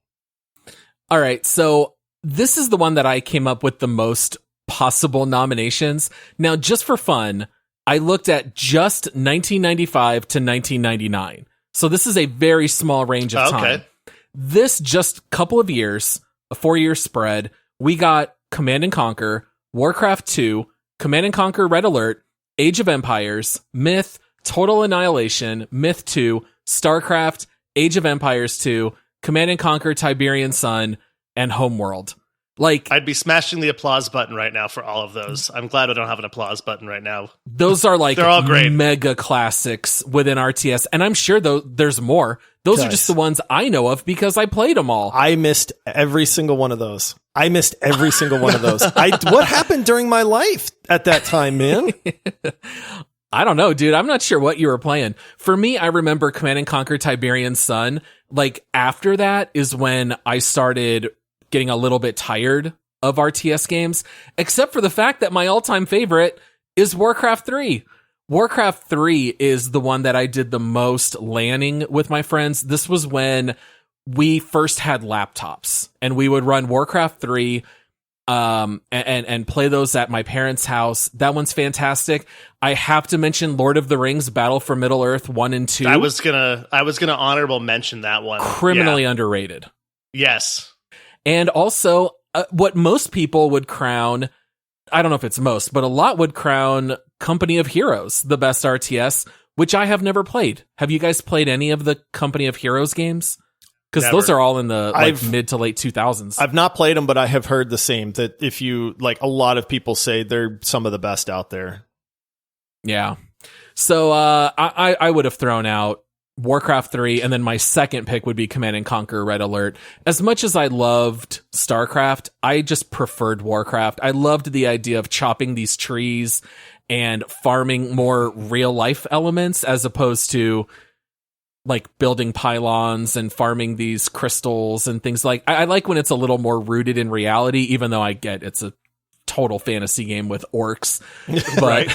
All right. So this is the one that I came up with the most possible nominations. Now, just for fun, I looked at just 1995 to 1999. So this is a very small range of time. Okay. This just couple of years, a 4-year spread, we got Command and Conquer, Warcraft 2, Command and Conquer Red Alert, Age of Empires, Myth, Total Annihilation, Myth 2, Starcraft, Age of Empires 2, Command & Conquer Tiberian Sun, and Homeworld. Like, I'd be smashing the applause button right now for all of those. I'm glad I don't have an applause button right now. Those are like they're all great. Mega classics within RTS, and I'm sure there's more. Those are just the ones I know of because I played them all. I missed every single one of those. What happened during my life at that time, man? I don't know, dude. I'm not sure what you were playing. For me, I remember Command & Conquer Tiberian Sun. Like, after that is when I started getting a little bit tired of RTS games, except for the fact that my all-time favorite is Warcraft 3. Warcraft 3 is the one that I did the most LANing with my friends. This was when we first had laptops, and we would run Warcraft 3 and play those at my parents' house. That one's fantastic. I have to mention Lord of the Rings Battle for Middle-earth 1 and 2. I was gonna honorable mention that one. Criminally underrated. Yes. And also, what most people would crown, I don't know if it's most, but a lot would crown Company of Heroes the best RTS, which I have never played. Have you guys played any of the Company of Heroes games? Because those are all in the mid to late 2000s. I've not played them, but I have heard the same, that if you, like, a lot of people say they're some of the best out there. Yeah. So I would have thrown out Warcraft 3, and then my second pick would be Command & Conquer Red Alert. As much as I loved Starcraft, I just preferred Warcraft. I loved the idea of chopping these trees and farming more real-life elements as opposed to, like, building pylons and farming these crystals and things like... I like when it's a little more rooted in reality, even though I get it's a total fantasy game with orcs. But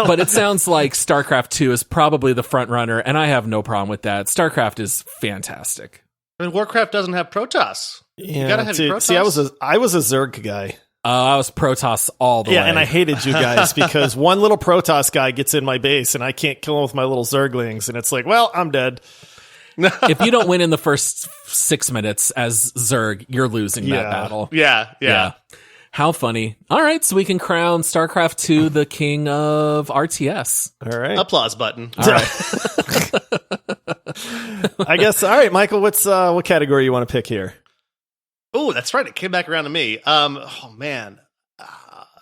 but it sounds like StarCraft 2 is probably the front runner, and I have no problem with that. StarCraft is fantastic. I mean, Warcraft doesn't have Protoss. Yeah, you gotta have Protoss. See, I was a Zerg guy. I was Protoss all the way. Yeah, and I hated you guys because one little Protoss guy gets in my base, and I can't kill him with my little Zerglings, and it's like, well, I'm dead. If you don't win in the first 6 minutes as Zerg, you're losing that battle. Yeah. How funny. All right, so we can crown StarCraft 2 the king of RTS. All right. Applause button. All right. I guess, all right, Michael, what category you want to pick here? Oh, that's right. It came back around to me. Oh, man.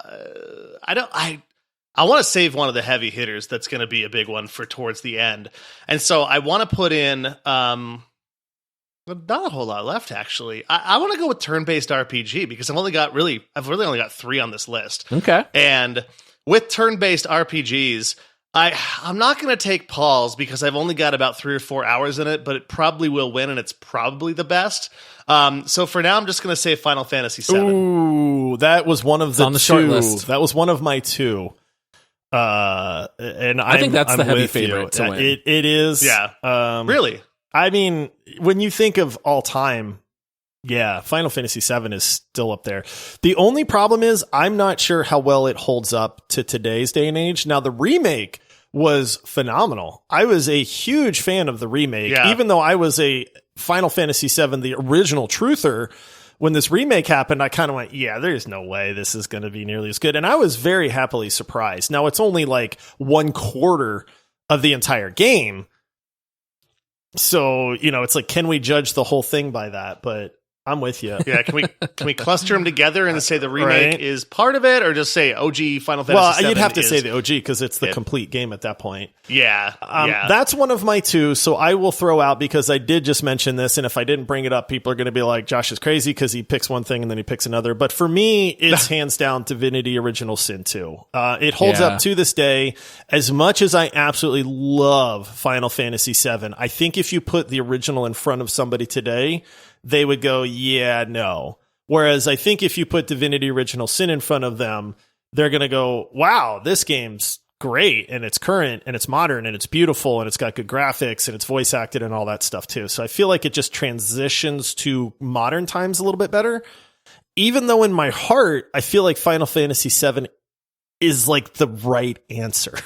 I want to save one of the heavy hitters that's going to be a big one for towards the end. And so I want to put in... not a whole lot left, actually. I want to go with turn-based RPG because I've really only got 3 on this list. Okay. And with turn-based RPGs, I'm not going to take Paul's because I've only got about 3 or 4 hours in it, but it probably will win, and it's probably the best. So for now, I'm just going to say Final Fantasy VII. Ooh, that was one of the on the short list. That was one of my 2. And I think that's the heavy favorite to win. It is. Yeah. Really? I mean, when you think of all time, yeah, Final Fantasy VII is still up there. The only problem is I'm not sure how well it holds up to today's day and age. Now, the remake was phenomenal. I was a huge fan of the remake, even though I was a Final Fantasy VII, the original truther. When this remake happened, I kind of went, yeah, there's no way this is going to be nearly as good. And I was very happily surprised. Now, it's only like 1/4 of the entire game. So, it's like, can we judge the whole thing by that? But I'm with you. Yeah, can we cluster them together and say the remake is part of it, or just say OG Final Fantasy VII? Well, you'd have to say the OG because it's the complete game at that point. Yeah, that's one of my 2. So I will throw out, because I did just mention this, and if I didn't bring it up, people are going to be like, Josh is crazy because he picks one thing and then he picks another. But for me, it's hands down Divinity Original Sin 2. It holds up to this day. As much as I absolutely love Final Fantasy VII, I think if you put the original in front of somebody today, they would go, yeah, no. Whereas I think if you put Divinity Original Sin in front of them, they're going to go, wow, this game's great, and it's current, and it's modern, and it's beautiful, and it's got good graphics, and it's voice acted and all that stuff too. So I feel like it just transitions to modern times a little bit better. Even though in my heart, I feel like Final Fantasy VII is like the right answer.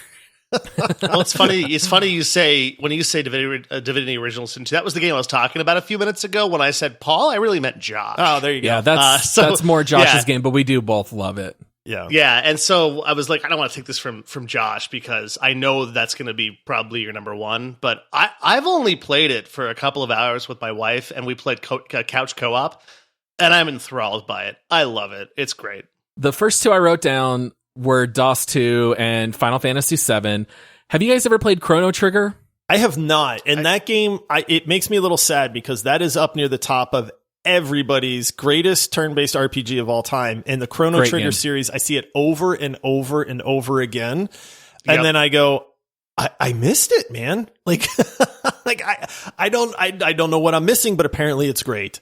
Well, it's funny. It's funny you say Divinity Original Sin 2. That was the game I was talking about a few minutes ago. When I said Paul, I really meant Josh. Oh, there you go. Yeah, that's more Josh's game, but we do both love it. Yeah, and so I was like, I don't want to take this from Josh because I know that's going to be probably your number one. But I've only played it for a couple of hours with my wife, and we played couch co-op, and I'm enthralled by it. I love it. It's great. The first two I wrote down were DOS 2 and Final Fantasy 7. Have you guys ever played Chrono Trigger? I have not. And that game, it makes me a little sad because that is up near the top of everybody's greatest turn-based RPG of all time. And the Chrono Trigger series, I see it over and over and over again. And then I go, I missed it, man. Like, I don't know what I'm missing, but apparently it's great.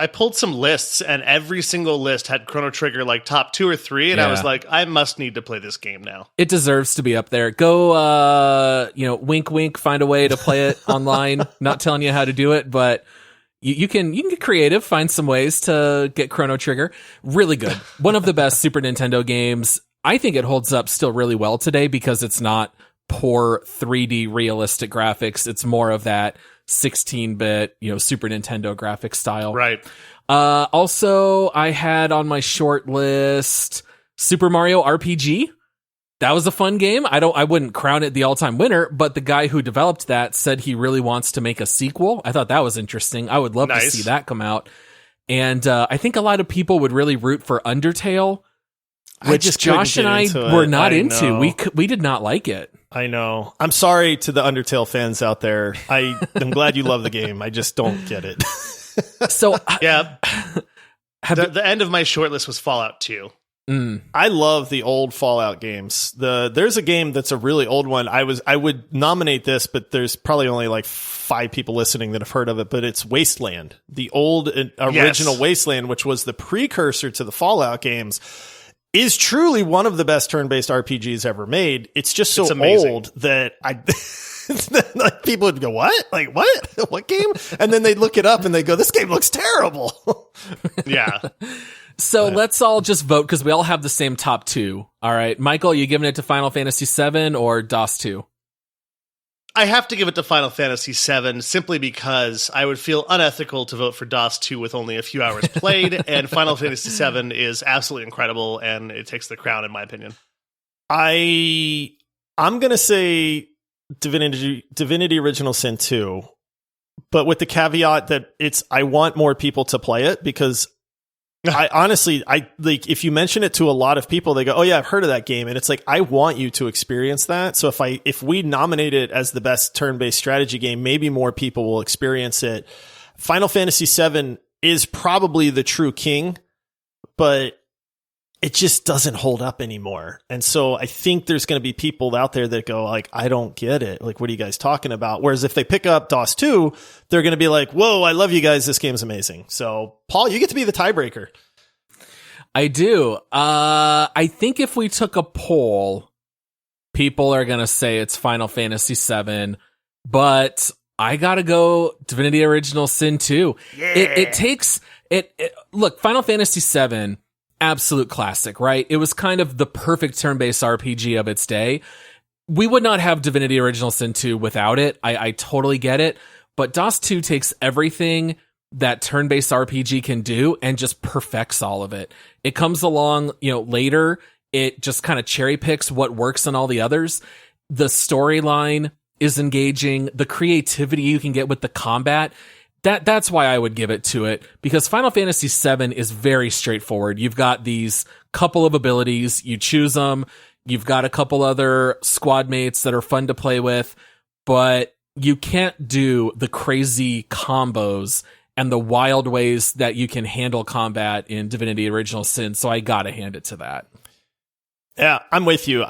I pulled some lists, and every single list had Chrono Trigger like top 2 or 3, and I was like, I must need to play this game now. It deserves to be up there. Go, wink, wink, find a way to play it online. Not telling you how to do it, but you can get creative, find some ways to get Chrono Trigger. Really good. One of the best Super Nintendo games. I think it holds up still really well today because it's not poor 3D realistic graphics. It's more of that 16-bit, Super Nintendo graphic style. Right. Also, I had on my short list Super Mario RPG. That was a fun game. I wouldn't crown it the all-time winner, but the guy who developed that said he really wants to make a sequel. I thought that was interesting. I would love to see that come out. And I think a lot of people would really root for Undertale, which Josh and I were not into. We did not like it. I know. I'm sorry to the Undertale fans out there. I'm glad you love the game. I just don't get it. So yeah, the end of my short list was Fallout 2. I love the old Fallout games. There's a game that's a really old one. I would nominate this, but there's probably only like 5 people listening that have heard of it. But it's Wasteland, the old original Wasteland, which was the precursor to the Fallout games. Is truly one of the best turn-based RPGs ever made. It's just so old that like people would go, what? Like, what? What game? And then they'd look it up and they go, this game looks terrible. Yeah. So let's all just vote because we all have the same top 2. All right. Michael, you giving it to Final Fantasy 7 or DOS 2? I have to give it to Final Fantasy VII simply because I would feel unethical to vote for DOS 2 with only a few hours played, and Final Fantasy VII is absolutely incredible, and it takes the crown, in my opinion. I'm going to say Divinity Original Sin 2, but with the caveat that I want more people to play it because I honestly, like if you mention it to a lot of people, they go, "Oh yeah, I've heard of that game," and it's like I want you to experience that. So if we nominate it as the best turn-based strategy game, maybe more people will experience it. Final Fantasy VII is probably the true king, but it just doesn't hold up anymore. And so I think there's going to be people out there that go like, I don't get it. Like, what are you guys talking about? Whereas if they pick up DOS 2, they're going to be like, whoa, I love you guys. This game's amazing. So Paul, you get to be the tiebreaker. I do. I think if we took a poll, people are going to say it's Final Fantasy VII, but I got to go Divinity Original Sin 2. Yeah. Look, Final Fantasy VII, absolute classic, right? It was kind of the perfect turn-based RPG of its day. We would not have Divinity Original Sin 2 without it. I totally get it. But DOS 2 takes everything that turn-based RPG can do and just perfects all of it. It comes along, later. It just kind of cherry picks what works on all the others. The storyline is engaging. The creativity you can get with the combat. That's why I would give it to it, because Final Fantasy VII is very straightforward. You've got these couple of abilities, you choose them, you've got a couple other squad mates that are fun to play with, but you can't do the crazy combos and the wild ways that you can handle combat in Divinity Original Sin, so I gotta hand it to that. Yeah, I'm with you.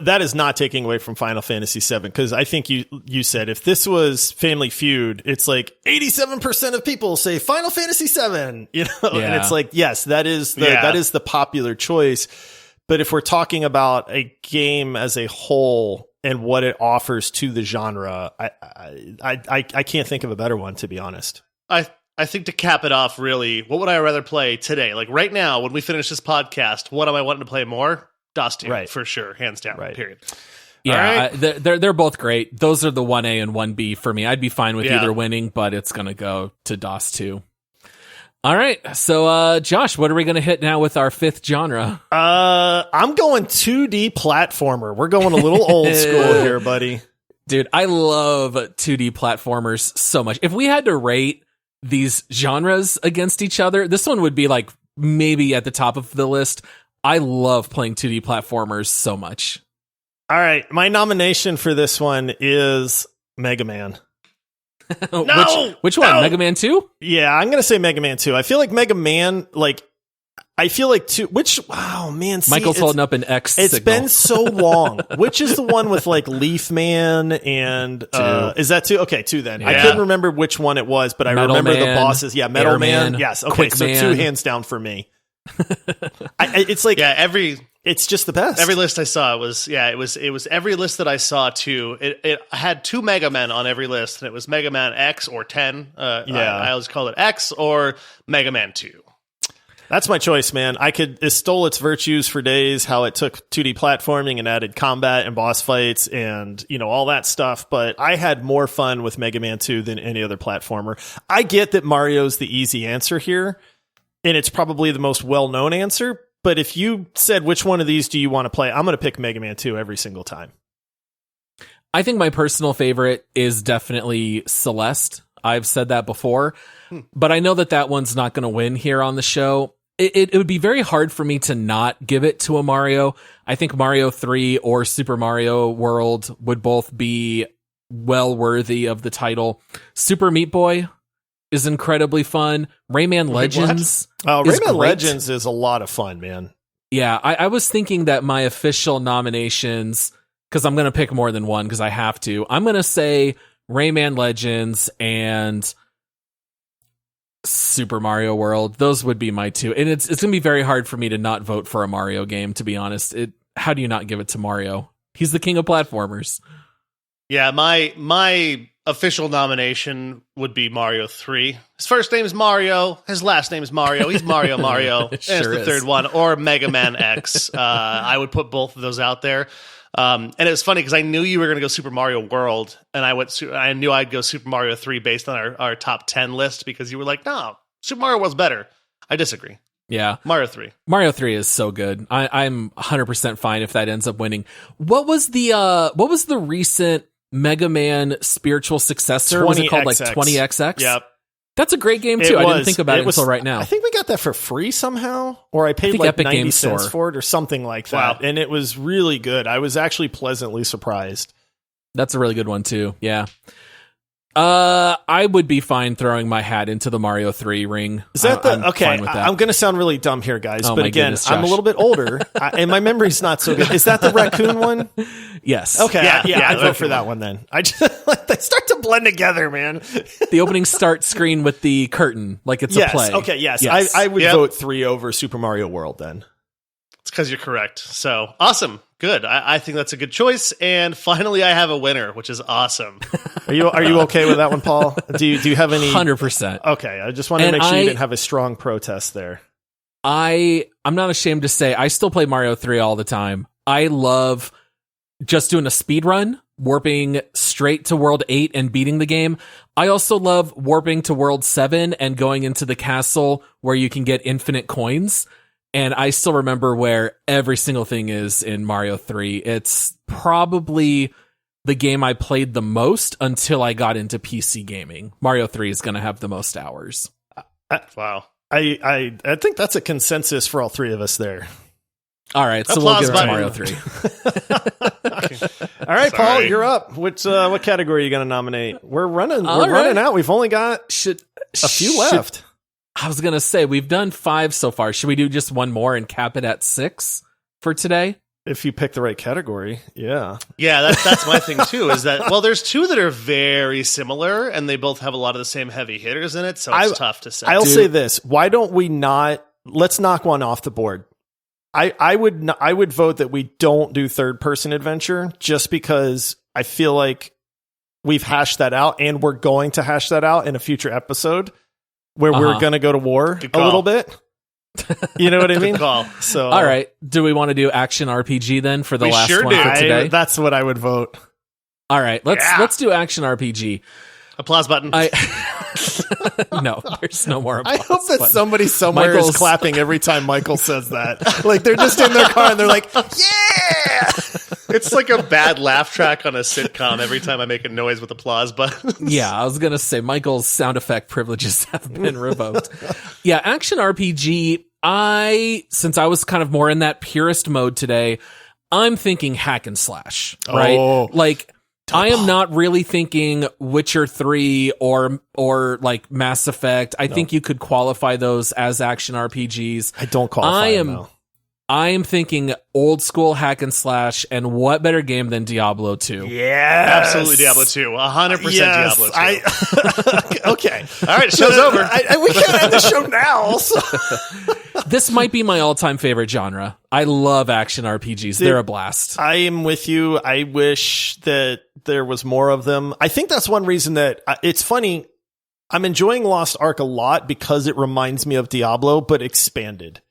That is not taking away from Final Fantasy VII, because I think you said if this was Family Feud, it's like 87% of people say Final Fantasy VII, and it's like, yes, that is the popular choice. But if we're talking about a game as a whole and what it offers to the genre, I can't think of a better one, to be honest. I think to cap it off, really, what would I rather play today? Like right now, when we finish this podcast, what am I wanting to play more? DOS 2, right, for sure, hands down, right. Period. Yeah, right. They're both great. Those are the 1A and 1B for me. I'd be fine with either winning, but it's going to go to DOS 2. All right. So, Josh, what are we going to hit now with our fifth genre? I'm going 2D platformer. We're going a little old school here, buddy. Dude, I love 2D platformers so much. If we had to rate these genres against each other, this one would be like maybe at the top of the list. I love playing 2D platformers so much. All right. My nomination for this one is Mega Man. No! Which one? No! Mega Man 2? Yeah, I'm going to say Mega Man 2. I feel like Mega Man, I feel like 2, wow, man. See, Michael's holding up an X It's signal. been so long. Which is the one with like Leaf Man and, is that 2? Okay, 2 then. Yeah. I couldn't remember which one it was, but I Metal remember Man, the bosses. Yeah, Metal Airman, Man. Yes. Okay, Quick so Man. 2 hands down for me. It's like, it's just the best. Every list I saw it was every list that I saw too. It had 2 Mega Men on every list, and it was Mega Man X or 10. I always call it X or Mega Man 2. That's my choice, man. It stole its virtues for days, how it took 2D platforming and added combat and boss fights and, all that stuff. But I had more fun with Mega Man 2 than any other platformer. I get that Mario's the easy answer here, and it's probably the most well-known answer. But if you said, which one of these do you want to play? I'm going to pick Mega Man 2 every single time. I think my personal favorite is definitely Celeste. I've said that before, but I know that one's not going to win here on the show. It would be very hard for me to not give it to a Mario. I think Mario 3 or Super Mario World would both be well worthy of the title. Super Meat Boy is incredibly fun. Rayman Legends. Rayman Legends is a lot of fun, man. Yeah, I was thinking that my official nominations, because I'm going to pick more than one because I have to, I'm going to say Rayman Legends and Super Mario World. Those would be my 2. And it's going to be very hard for me to not vote for a Mario game, to be honest. How do you not give it to Mario? He's the king of platformers. Yeah, my official nomination would be Mario 3. His first name is Mario. His last name is Mario. He's Mario. And it's the third one. Or Mega Man X. I would put both of those out there. And it was funny because I knew you were going to go Super Mario World, and I knew I'd go Super Mario 3 based on our top 10 list because you were like, no, Super Mario World's better. I disagree. Yeah. Mario 3. Mario 3 is so good. I'm 100% fine if that ends up winning. What was the recent Mega Man spiritual successor? Was it called like 20XX? Yep. That's a great game too. I didn't think about it until right now. I think we got that for free somehow, or I paid like Epic 90 cents for it or something like that. Wow. And it was really good. I was actually pleasantly surprised. That's a really good one too. Yeah. I would be fine throwing my hat into the Mario 3 ring. Is that okay? I'm going to sound really dumb here, guys. But again, goodness, I'm a little bit older, and my memory's not so good. Is that the raccoon one? Yes. Okay. Yeah, I'd vote for that one then. I just they start to blend together, man. The opening start screen with the curtain, like it's a play. Okay. Yes. I would vote 3 over Super Mario World then. It's because you're correct. So awesome. Good. I think that's a good choice. And finally, I have a winner, which is awesome. Are you okay with that one, Paul? Do you have any 100%? Okay, I just wanted to make sure you didn't have a strong protest there. I'm not ashamed to say I still play Mario 3 all the time. I love just doing a speed run, warping straight to World 8 and beating the game. I also love warping to World 7 and going into the castle where you can get infinite coins. And I still remember where every single thing is in Mario 3. It's probably the game I played the most until I got into PC gaming. Mario 3 is going to have the most hours. Wow. I think that's a consensus for all 3 of us there. All right, so Applause we'll give it to Mario 3. All right, Paul, you're up. What category are you going to nominate? We're running out. We've only got a few left. I was going to say, we've done 5 so far. Should we do just one more and cap it at 6 for today? If you pick the right category, yeah. Yeah, that's my thing too, is that, well, there's 2 that are very similar, and they both have a lot of the same heavy hitters in it, so it's tough to say. I'll say this. Why don't we let's knock one off the board. I would vote that we don't do third-person adventure, just because I feel like we've hashed that out, and we're going to hash that out in a future episode, where we're going to go to war a little bit. You know what I mean? So, all right. Do we want to do action RPG then for the last one for today? That's what I would vote. All right. Let's do action RPG. Applause button. No, there's no more applause I hope that button. somebody somewhere is clapping every time Michael says that. Like they're just in their car and they're like, yeah! It's like a bad laugh track on a sitcom every time I make a noise with applause buttons. Yeah, I was going to say Michael's sound effect privileges have been revoked. Yeah, action RPG, since I was kind of more in that purist mode today, I'm thinking hack and slash, right? Oh. Like, I am not really thinking Witcher 3 or like Mass Effect. I think you could qualify those as action RPGs. I don't qualify them, though. I am thinking old school hack and slash, and what better game than Diablo 2? Yeah, absolutely Diablo 2. 100% yes, Diablo 2. Okay. All right, show's over. We can't end the show now. So. This might be my all-time favorite genre. I love action RPGs. They're a blast. I am with you. I wish that there was more of them. I think that's one reason that it's funny. I'm enjoying Lost Ark a lot because it reminds me of Diablo, but expanded.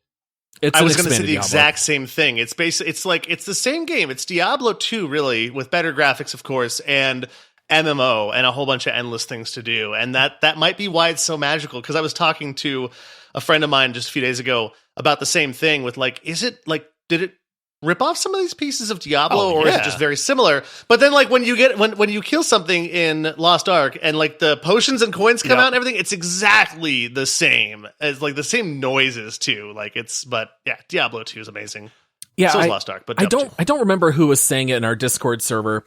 I was going to say the exact same thing. It's the same game. It's Diablo 2, really, with better graphics, of course, and MMO and a whole bunch of endless things to do. And that might be why it's so magical. Because I was talking to a friend of mine just a few days ago about the same thing with like, did it rip off some of these pieces of Diablo, or is it just very similar? But then like when you kill something in Lost Ark and like the potions and coins come out and everything, it's exactly the same as like the same noises too. But Diablo 2 is amazing. Yeah, so is Lost Ark, but I don't remember who was saying it in our Discord server,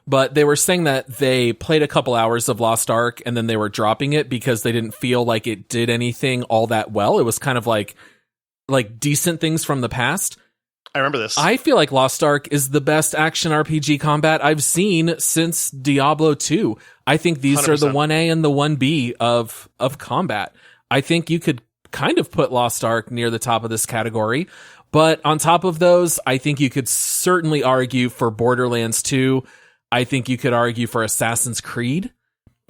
but they were saying that they played a couple hours of Lost Ark and then they were dropping it because they didn't feel like it did anything all that well. It was kind of like decent things from the past. I remember this. I feel like Lost Ark is the best action RPG combat I've seen since Diablo 2. I think these 100%. Are the 1A and the 1B of combat. I think you could kind of put Lost Ark near the top of this category. But on top of those, I think you could certainly argue for Borderlands 2. I think you could argue for Assassin's Creed.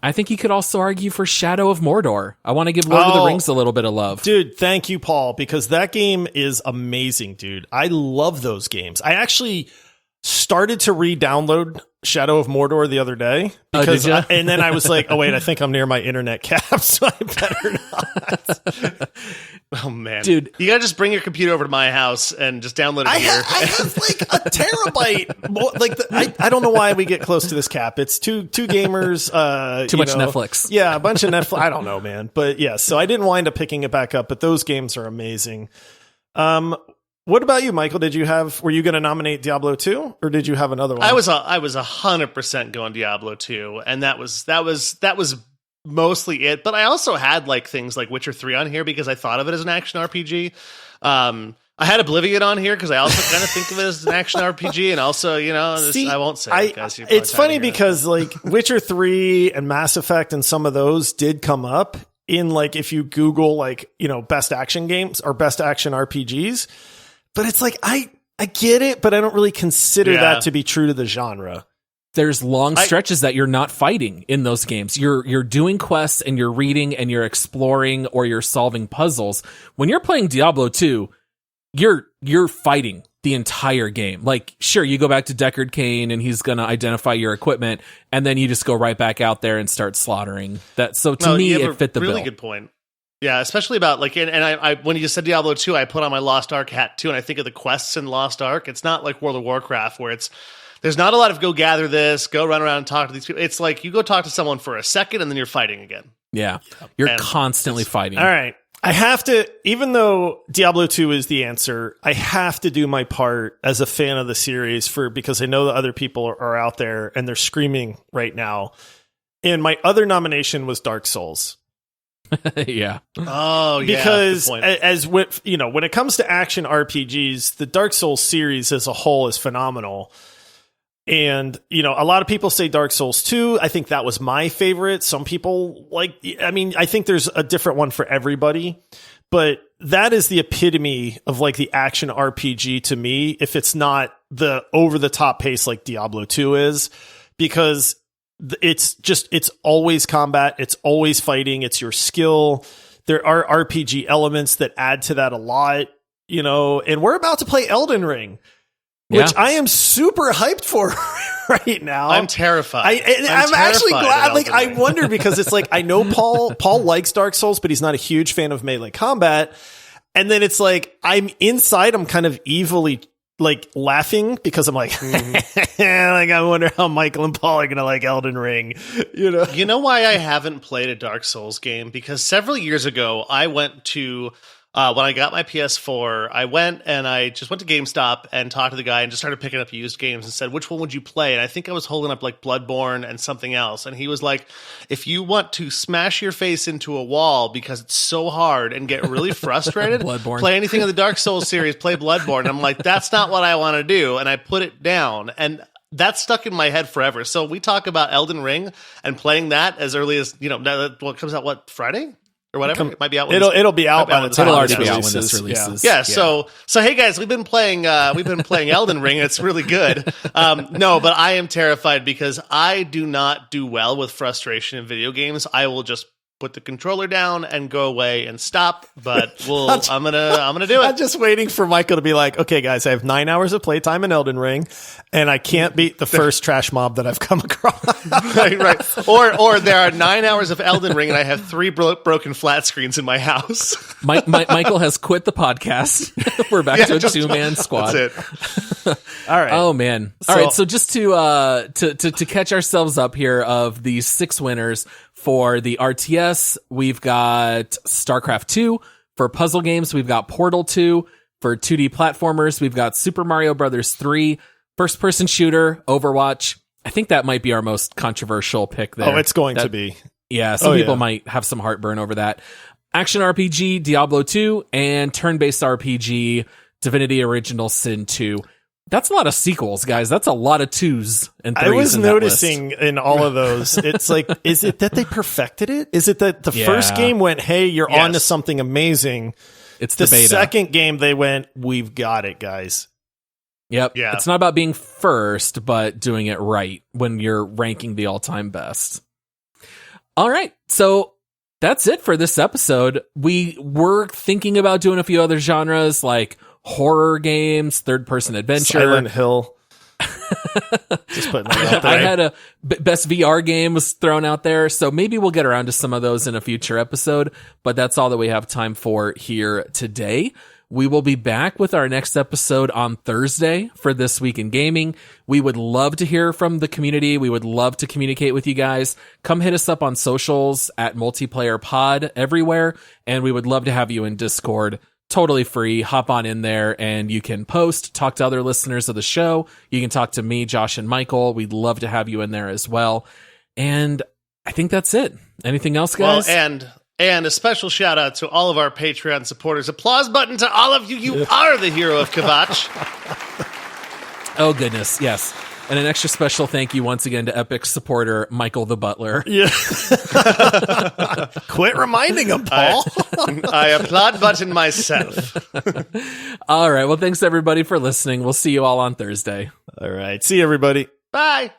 I think you could also argue for Shadow of Mordor. I want to give Lord of the Rings a little bit of love. Dude, thank you, Paul, because that game is amazing, dude. I love those games. I actually started to re-download Shadow of Mordor the other day. Because and then I was like, oh, wait, I think I'm near my internet cap, so I better not. Oh, man. Dude. You got to just bring your computer over to my house and just download it here. I have like a terabyte. I don't know why we get close to this cap. It's two gamers. Too much Netflix. Yeah, a bunch of Netflix. I don't know, man. But yeah, so I didn't wind up picking it back up, but those games are amazing. What about you, Michael? Were you going to nominate Diablo 2 or did you have another one? I was 100% going Diablo 2, and that was mostly it. But I also had like things like Witcher 3 on here because I thought of it as an action RPG. I had Oblivion on here because I also kind of think of it as an action RPG, and also, I won't say it, guys. It's funny because like Witcher 3 and Mass Effect and some of those did come up in like if you Google like, best action games or best action RPGs. But it's like, I get it, but I don't really consider that to be true to the genre. There's long stretches that you're not fighting in those games. You're doing quests and you're reading and you're exploring or you're solving puzzles. When you're playing Diablo 2, you're fighting the entire game. Like, sure, you go back to Deckard Cain and he's going to identify your equipment, and then you just go right back out there and start slaughtering. So to me, it fit the bill. Really good point. Yeah, especially about like, and I when you said Diablo 2, I put on my Lost Ark hat too, and I think of the quests in Lost Ark. It's not like World of Warcraft where there's not a lot of go gather this, go run around and talk to these people. It's like you go talk to someone for a second and then you're fighting again. Yeah, you're constantly fighting. All right, I have to, even though Diablo 2 is the answer, I have to do my part as a fan of the series because I know that other people are out there and they're screaming right now. And my other nomination was Dark Souls. Yeah. Oh, yeah. Because when it comes to action RPGs, the Dark Souls series as a whole is phenomenal. And, a lot of people say Dark Souls 2. I think that was my favorite. Some people I think there's a different one for everybody, but that is the epitome of like the action RPG to me, if it's not the over the top pace like Diablo 2 is, because it's always combat. It's always fighting. It's your skill. There are RPG elements that add to that a lot, and we're about to play Elden Ring, which I am super hyped for right now. I'm terrified. I'm actually glad. Like, I wonder because it's like, I know Paul likes Dark Souls, but he's not a huge fan of melee combat. And then it's like, I'm kind of evilly like laughing because I'm like, like, I wonder how Michael and Paul are going to like Elden Ring, You know why I haven't played a Dark Souls game? Because several years ago, I went to, when I got my PS4, I went to GameStop and talked to the guy and just started picking up used games and said, which one would you play? And I think I was holding up like Bloodborne and something else. And he was like, if you want to smash your face into a wall because it's so hard and get really frustrated, play anything in the Dark Souls series, play Bloodborne. And I'm like, that's not what I want to do. And I put it down. And that's stuck in my head forever. So we talk about Elden Ring and playing that as early as, what comes out, Friday? Or whatever, it might be out. It'll be out by the time. It'll already be out when this releases. Yeah. So hey guys, we've been playing Elden Ring. It's really good. No, but I am terrified because I do not do well with frustration in video games. I will just put the controller down and go away and stop. But I'm gonna do it. I'm just waiting for Michael to be like, okay, guys, I have 9 hours of playtime in Elden Ring, and I can't beat the first trash mob that I've come across. right. Or there are 9 hours of Elden Ring, and I have 3 broken flat screens in my house. Michael has quit the podcast. We're back to a 2-man squad. That's it. All right. Oh man. All right. So just to catch ourselves up here of the 6 winners for the RTS, we've got Starcraft 2. For puzzle games, we've got Portal 2. For 2D platformers, we've got Super Mario Brothers 3. First person shooter, Overwatch. I think that might be our most controversial pick there. Oh, it's going to be. Yeah, some people might have some heartburn over that. Action RPG, Diablo 2, and turn-based RPG, Divinity Original Sin 2. That's a lot of sequels, guys. That's a lot of 2s and 3s. I was noticing in all of those, it's like, is it that they perfected it? Is it that the first game went, hey, you're on to something amazing? It's the beta. Second game, they went, we've got it, guys. Yep. Yeah. It's not about being first, but doing it right when you're ranking the all-time best. All right. So that's it for this episode. We were thinking about doing a few other genres like horror games, third-person adventure. Silent Hill. Just putting that out there. I had a best VR game was thrown out there, so maybe we'll get around to some of those in a future episode, but that's all that we have time for here today. We will be back with our next episode on Thursday for This Week in Gaming. We would love to hear from the community. We would love to communicate with you guys. Come hit us up on socials at Multiplayer Pod everywhere, and we would love to have you in Discord. Totally free. Hop on in there and you can post, talk to other listeners of the show. You can talk to me, Josh, and Michael. We'd love to have you in there as well. And I think that's it. Anything else, guys? Well, and a special shout out to all of our Patreon supporters. Applause button to all of you. You are the hero of Kvatch. Oh, goodness. Yes. And an extra special thank you once again to Epic supporter Michael the Butler. Yeah. Quit reminding him, Paul. I applaud button myself. All right. Well, thanks everybody for listening. We'll see you all on Thursday. All right. See you, everybody. Bye.